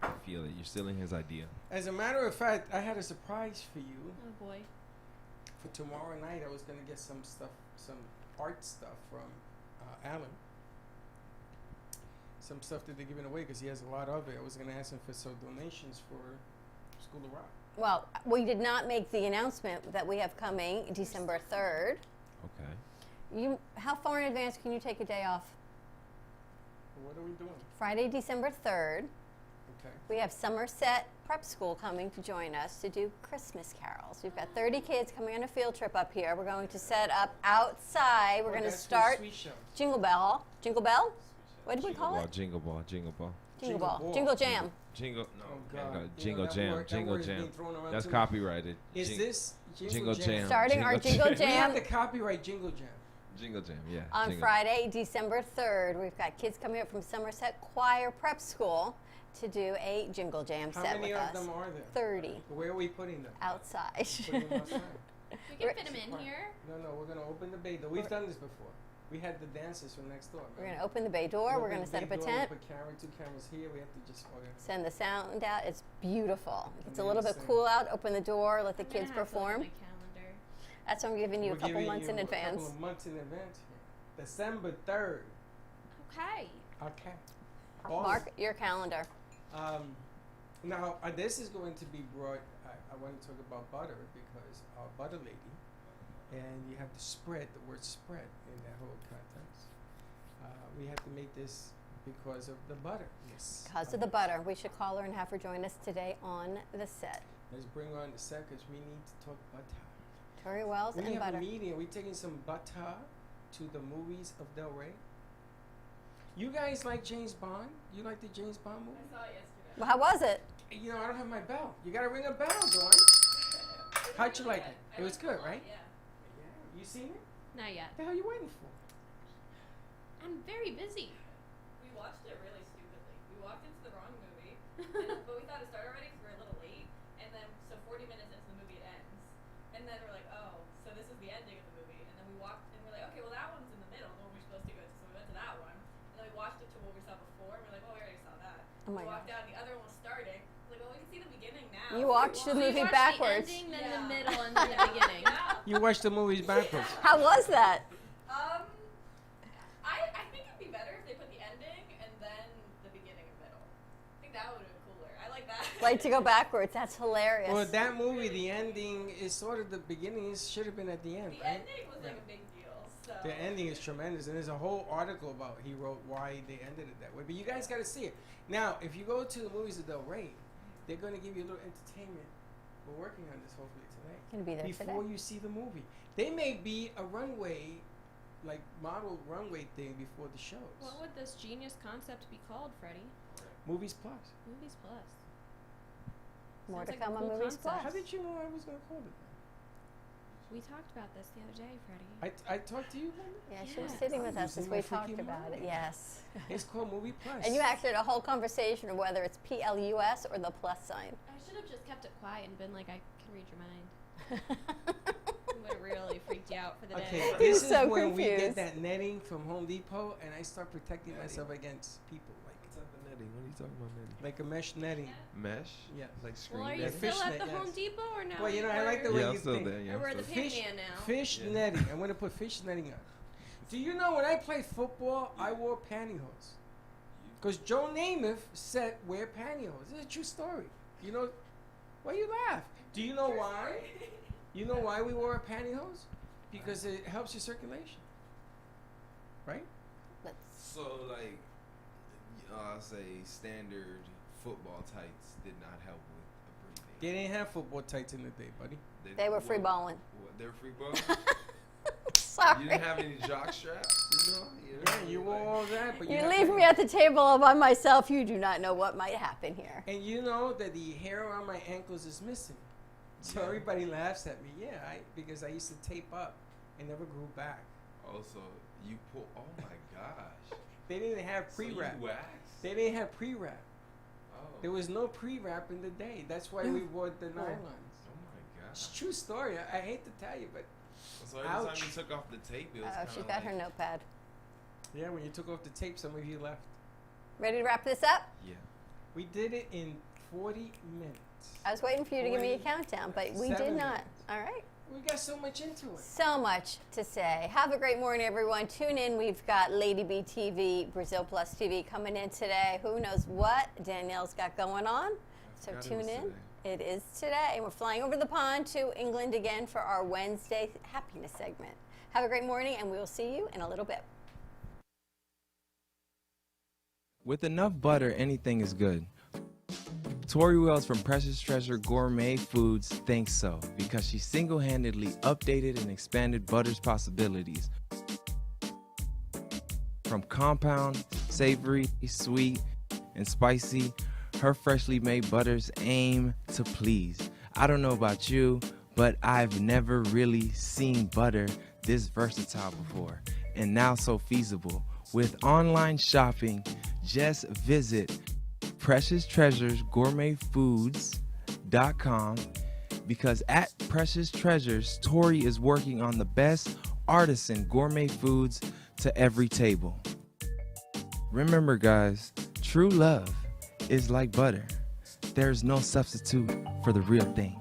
[SPEAKER 4] Yeah. I feel it. You're stealing his idea.
[SPEAKER 1] As a matter of fact, I had a surprise for you.
[SPEAKER 5] Oh boy.
[SPEAKER 1] For tomorrow night, I was gonna get some stuff, some art stuff from Alan. Some stuff that they're giving away because he has a lot of it. I was gonna ask him for some donations for School of Rock.
[SPEAKER 2] Well, we did not make the announcement that we have coming December 3rd.
[SPEAKER 4] Okay.
[SPEAKER 2] How far in advance can you take a day off?
[SPEAKER 1] What are we doing?
[SPEAKER 2] Friday, December 3rd.
[SPEAKER 1] Okay.
[SPEAKER 2] We have Somerset Prep School coming to join us to do Christmas carols. We've got 30 kids coming on a field trip up here. We're going to set up outside. We're going to
[SPEAKER 1] That's for
[SPEAKER 2] start
[SPEAKER 1] Sweet Show.
[SPEAKER 2] Jingle Bell. Jingle Bell? What did we call it?
[SPEAKER 4] Jingle ball, jingle ball.
[SPEAKER 2] Jingle
[SPEAKER 1] Jingle
[SPEAKER 2] Ball.
[SPEAKER 1] Ball.
[SPEAKER 2] Jingle Jam.
[SPEAKER 4] Jingle, no,
[SPEAKER 1] Oh,
[SPEAKER 4] okay,
[SPEAKER 1] God.
[SPEAKER 4] no,
[SPEAKER 1] You know,
[SPEAKER 4] jingle
[SPEAKER 1] that
[SPEAKER 4] jam,
[SPEAKER 1] word- that
[SPEAKER 4] jingle
[SPEAKER 1] word is
[SPEAKER 4] jam.
[SPEAKER 1] being thrown around
[SPEAKER 4] That's
[SPEAKER 1] too.
[SPEAKER 4] copyrighted.
[SPEAKER 1] Is
[SPEAKER 4] Jing-
[SPEAKER 1] this
[SPEAKER 4] Jingle Jam.
[SPEAKER 2] Starting our Jingle
[SPEAKER 1] We have
[SPEAKER 2] Jam
[SPEAKER 1] the copyright Jingle Jam.
[SPEAKER 4] Jingle jam, yeah.
[SPEAKER 2] on
[SPEAKER 4] jingle.
[SPEAKER 2] Friday, December 3rd. We've got kids coming up from Somerset Choir Prep School to do a Jingle Jam
[SPEAKER 1] How
[SPEAKER 2] set
[SPEAKER 1] many
[SPEAKER 2] with
[SPEAKER 1] of
[SPEAKER 2] us.
[SPEAKER 1] them are there?
[SPEAKER 2] 30
[SPEAKER 1] Where are we putting them?
[SPEAKER 2] outside.
[SPEAKER 1] Putting them outside.
[SPEAKER 5] We can fit him in here.
[SPEAKER 1] No, we're gonna open the bay door. We've done this before. We had the dancers from next door.
[SPEAKER 2] We're going to open the bay door. We're going to set up a tent.
[SPEAKER 1] Put two cameras here. We have to just
[SPEAKER 2] Send the sound out. It's beautiful. It's a
[SPEAKER 1] Yeah,
[SPEAKER 2] little bit
[SPEAKER 1] same.
[SPEAKER 2] cool out. Open the door. Let the
[SPEAKER 5] I'm gonna
[SPEAKER 2] kids
[SPEAKER 5] have to look at
[SPEAKER 2] perform.
[SPEAKER 5] my calendar.
[SPEAKER 2] That's why I'm giving you
[SPEAKER 1] We're
[SPEAKER 2] a couple
[SPEAKER 1] giving
[SPEAKER 2] months in
[SPEAKER 1] you
[SPEAKER 2] advance.
[SPEAKER 1] A couple of months in advance here. December 3rd.
[SPEAKER 5] Okay.
[SPEAKER 1] Okay.
[SPEAKER 2] Mark your calendar.
[SPEAKER 1] Now, this is going to be brought. I want to talk about butter because our butter lady, and you have to spread the word spread in that whole context. We have to make this because of the butter. Yes.
[SPEAKER 2] Because of the butter. We should call her and have her join us today on the set.
[SPEAKER 1] Let's bring her on the set because we need to talk butter.
[SPEAKER 2] Tori Wells
[SPEAKER 1] We
[SPEAKER 2] and
[SPEAKER 1] have
[SPEAKER 2] butter.
[SPEAKER 1] a meeting. Are we taking some butter to the movies of Del Rey? You guys like James Bond? You like the James Bond movie?
[SPEAKER 5] I saw it yesterday.
[SPEAKER 2] Well, how was it?
[SPEAKER 1] You know, I don't have my bell. You gotta ring a bell, Dawn. How'd you like it? It was good, right?
[SPEAKER 5] Yeah.
[SPEAKER 1] Yeah. You seen it?
[SPEAKER 5] Not yet.
[SPEAKER 1] What the hell are you waiting for?
[SPEAKER 5] I'm very busy.
[SPEAKER 6] We watched it really stupidly. We walked into the wrong movie, but we thought it started already because we were a little late. And then, so 40 minutes into the movie, it ends. And then we're like, oh, so this is the ending of the movie. And then we walked, and we're like, okay, well, that one's in the middle, the one we're supposed to go to. So we went to that one. And then we watched it to what we saw before. And we're like, well, we already saw that.
[SPEAKER 2] Oh my
[SPEAKER 6] we walked
[SPEAKER 2] gosh.
[SPEAKER 6] out, and the other one was starting. We're like, well, we can see the beginning now.
[SPEAKER 2] You watched the
[SPEAKER 5] So you
[SPEAKER 2] movie
[SPEAKER 5] watched
[SPEAKER 2] backwards.
[SPEAKER 5] The ending, then
[SPEAKER 6] Yeah.
[SPEAKER 5] the middle, and then the beginning.
[SPEAKER 6] Yeah.
[SPEAKER 1] You watched the movies backwards.
[SPEAKER 2] How was that?
[SPEAKER 6] I think it'd be better if they put the ending and then the beginning and middle. I think that would have been cooler. I like that.
[SPEAKER 2] Like to go backwards. That's hilarious.
[SPEAKER 1] Well, that movie, the ending is sort of the beginning. It should have been at the end,
[SPEAKER 6] The
[SPEAKER 1] right?
[SPEAKER 6] ending was like a big deal. So
[SPEAKER 1] The ending is tremendous, and there's a whole article about he wrote why they ended it that way. But you guys got to see it. Now, if you go to the movies of Del Rey, they're going to give you a little entertainment We're working on this hopefully today.
[SPEAKER 2] Gonna be there
[SPEAKER 1] Before
[SPEAKER 2] today.
[SPEAKER 1] you see the movie, they may be a runway, like model runway thing before the shows.
[SPEAKER 5] What would this genius concept be called, Freddie?
[SPEAKER 1] Movies Plus.
[SPEAKER 5] Movies Plus.
[SPEAKER 2] More
[SPEAKER 5] Sounds
[SPEAKER 2] to
[SPEAKER 5] like a
[SPEAKER 2] come on
[SPEAKER 5] cool
[SPEAKER 2] Movies
[SPEAKER 5] concept.
[SPEAKER 1] How
[SPEAKER 2] Plus.
[SPEAKER 1] did you know I was gonna call it that?
[SPEAKER 5] We talked about this the other day, Freddie.
[SPEAKER 1] I talked to you about it.
[SPEAKER 2] Yeah, she was
[SPEAKER 5] Yes.
[SPEAKER 2] sitting with us
[SPEAKER 1] Using
[SPEAKER 2] as
[SPEAKER 1] my
[SPEAKER 2] we talked
[SPEAKER 1] freaking
[SPEAKER 2] about it.
[SPEAKER 1] mind.
[SPEAKER 2] Yes.
[SPEAKER 1] It's called Movie Plus.
[SPEAKER 2] And you actually had a whole conversation of whether it's PLUS or the plus sign.
[SPEAKER 5] I should have just kept it quiet and been like, I can read your mind. It would have really freaked you out for the
[SPEAKER 1] Okay,
[SPEAKER 5] day.
[SPEAKER 1] this
[SPEAKER 2] He's
[SPEAKER 1] is
[SPEAKER 2] so
[SPEAKER 1] when we get
[SPEAKER 2] confused.
[SPEAKER 1] that netting from Home Depot, and I start protecting myself against people,
[SPEAKER 4] What's up with netting? What are you talking about netting?
[SPEAKER 1] like a mesh netting.
[SPEAKER 4] Mesh?
[SPEAKER 1] Yeah.
[SPEAKER 4] Like screen
[SPEAKER 5] Well, are you
[SPEAKER 1] Yeah,
[SPEAKER 4] netting?
[SPEAKER 5] still
[SPEAKER 1] fish
[SPEAKER 5] at the
[SPEAKER 1] net,
[SPEAKER 5] Home
[SPEAKER 1] yes.
[SPEAKER 5] Depot or no?
[SPEAKER 1] Well, you know, I like the
[SPEAKER 4] Yeah,
[SPEAKER 1] way
[SPEAKER 4] I'm
[SPEAKER 1] you
[SPEAKER 4] still
[SPEAKER 1] think.
[SPEAKER 4] there. Yeah,
[SPEAKER 5] Or
[SPEAKER 4] I'm
[SPEAKER 5] we're the
[SPEAKER 4] still
[SPEAKER 1] Fish,
[SPEAKER 5] Pan now.
[SPEAKER 1] fish
[SPEAKER 4] Yeah.
[SPEAKER 1] netting. I'm gonna put fish netting on. Do you know when I played football, I wore pantyhose? Because Joe Namath said wear pantyhose. This is a true story. You know, why you laugh? Do you know why? You know why we wore pantyhose? Because it helps your circulation. Right?
[SPEAKER 2] Let's
[SPEAKER 4] So, like, I'll say standard football tights did not help with the breathing.
[SPEAKER 1] They didn't have football tights in the day, buddy.
[SPEAKER 2] They were free balling.
[SPEAKER 4] What, they were free balling?
[SPEAKER 2] Sorry.
[SPEAKER 4] You didn't have any jock straps, you know?
[SPEAKER 1] Yeah, you wore all that, but
[SPEAKER 2] You
[SPEAKER 1] had
[SPEAKER 2] leave me
[SPEAKER 1] pantyhose.
[SPEAKER 2] at the table all by myself, you do not know what might happen here.
[SPEAKER 1] And you know that the hair around my ankles is missing. So
[SPEAKER 4] Yeah.
[SPEAKER 1] everybody laughs at me. Yeah, because I used to tape up and never grew back.
[SPEAKER 4] Also, you pull. Oh my gosh.
[SPEAKER 1] They didn't have
[SPEAKER 4] So you
[SPEAKER 1] pre-wrap.
[SPEAKER 4] waxed?
[SPEAKER 1] They didn't have pre-wrap.
[SPEAKER 4] Oh.
[SPEAKER 1] There was no pre-wrap in the day. That's why we wore the nylons.
[SPEAKER 4] Oh my
[SPEAKER 1] It's
[SPEAKER 4] gosh.
[SPEAKER 1] a true story. I hate to tell you, but
[SPEAKER 4] So every
[SPEAKER 1] Ouch.
[SPEAKER 4] time you took off the tape, it was
[SPEAKER 2] Oh,
[SPEAKER 4] kinda
[SPEAKER 2] she's got her
[SPEAKER 4] like-
[SPEAKER 2] notepad.
[SPEAKER 1] yeah, when you took off the tape, some of you left.
[SPEAKER 2] Ready to wrap this up?
[SPEAKER 4] Yeah.
[SPEAKER 1] We did it in 40 minutes.
[SPEAKER 2] I was waiting for you to give me a
[SPEAKER 1] 40,
[SPEAKER 2] countdown, but we did
[SPEAKER 1] 7
[SPEAKER 2] not.
[SPEAKER 1] minutes.
[SPEAKER 2] All right.
[SPEAKER 1] We got so much into it.
[SPEAKER 2] So much to say. Have a great morning, everyone. Tune in. We've got Lady B TV, Brazil Plus TV coming in today. Who knows what Danielle's got going on? So
[SPEAKER 4] forgot it
[SPEAKER 2] tune
[SPEAKER 4] was
[SPEAKER 2] in.
[SPEAKER 4] today.
[SPEAKER 2] It is today. We're flying over the pond to England again for our Wednesday happiness segment. Have a great morning, and we will see you in a little bit.
[SPEAKER 4] With enough butter, anything is good. Tori Wells from Precious Treasure Gourmet Foods thinks so because she single-handedly updated and expanded butter's possibilities. From compound, savory, sweet, and spicy, her freshly made butters aim to please. I don't know about you, but I've never really seen butter this versatile before, and now so feasible. With online shopping, just visit PreciousTreasuresGourmetFoods.com because at Precious Treasures, Tori is working on the best artisan gourmet foods to every table. Remember, guys, true love is like butter. There's no substitute for the real thing.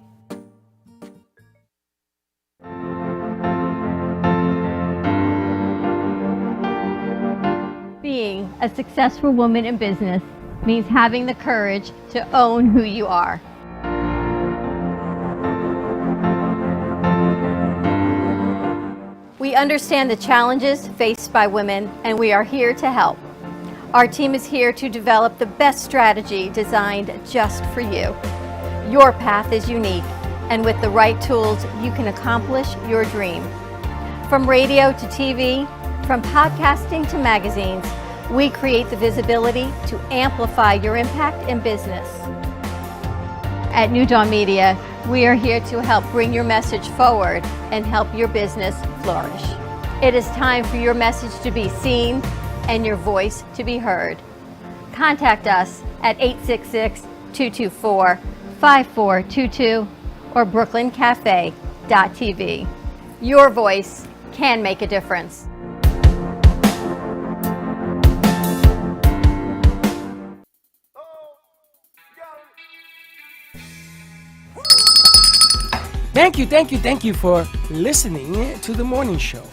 [SPEAKER 2] Being a successful woman in business means having the courage to own who you are. We understand the challenges faced by women, and we are here to help. Our team is here to develop the best strategy designed just for you. Your path is unique, and with the right tools, you can accomplish your dream. From radio to TV, from podcasting to magazines, we create the visibility to amplify your impact in business. At New Dawn Media, we are here to help bring your message forward and help your business flourish. It is time for your message to be seen and your voice to be heard. Contact us at 866-224-5422 or brooklyncafe.tv. Your voice can make a difference.
[SPEAKER 1] Thank you for listening to the morning show.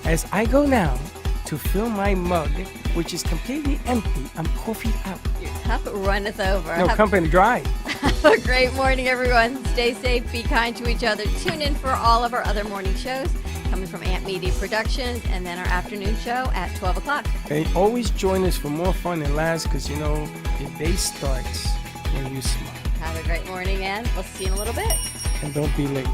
[SPEAKER 1] As I go now to fill my mug, which is completely empty, I'm puffing out.
[SPEAKER 2] Your cup runneth over.
[SPEAKER 1] No, company dry.
[SPEAKER 2] Have a great morning, everyone. Stay safe, be kind to each other. Tune in for all of our other morning shows coming from Ant Media Productions, and then our afternoon show at 12 o'clock.
[SPEAKER 1] And always join us for more fun and laughs, because you know, your day starts when you smile.
[SPEAKER 2] Have a great morning, and we'll see you in a little bit.
[SPEAKER 7] And don't be late.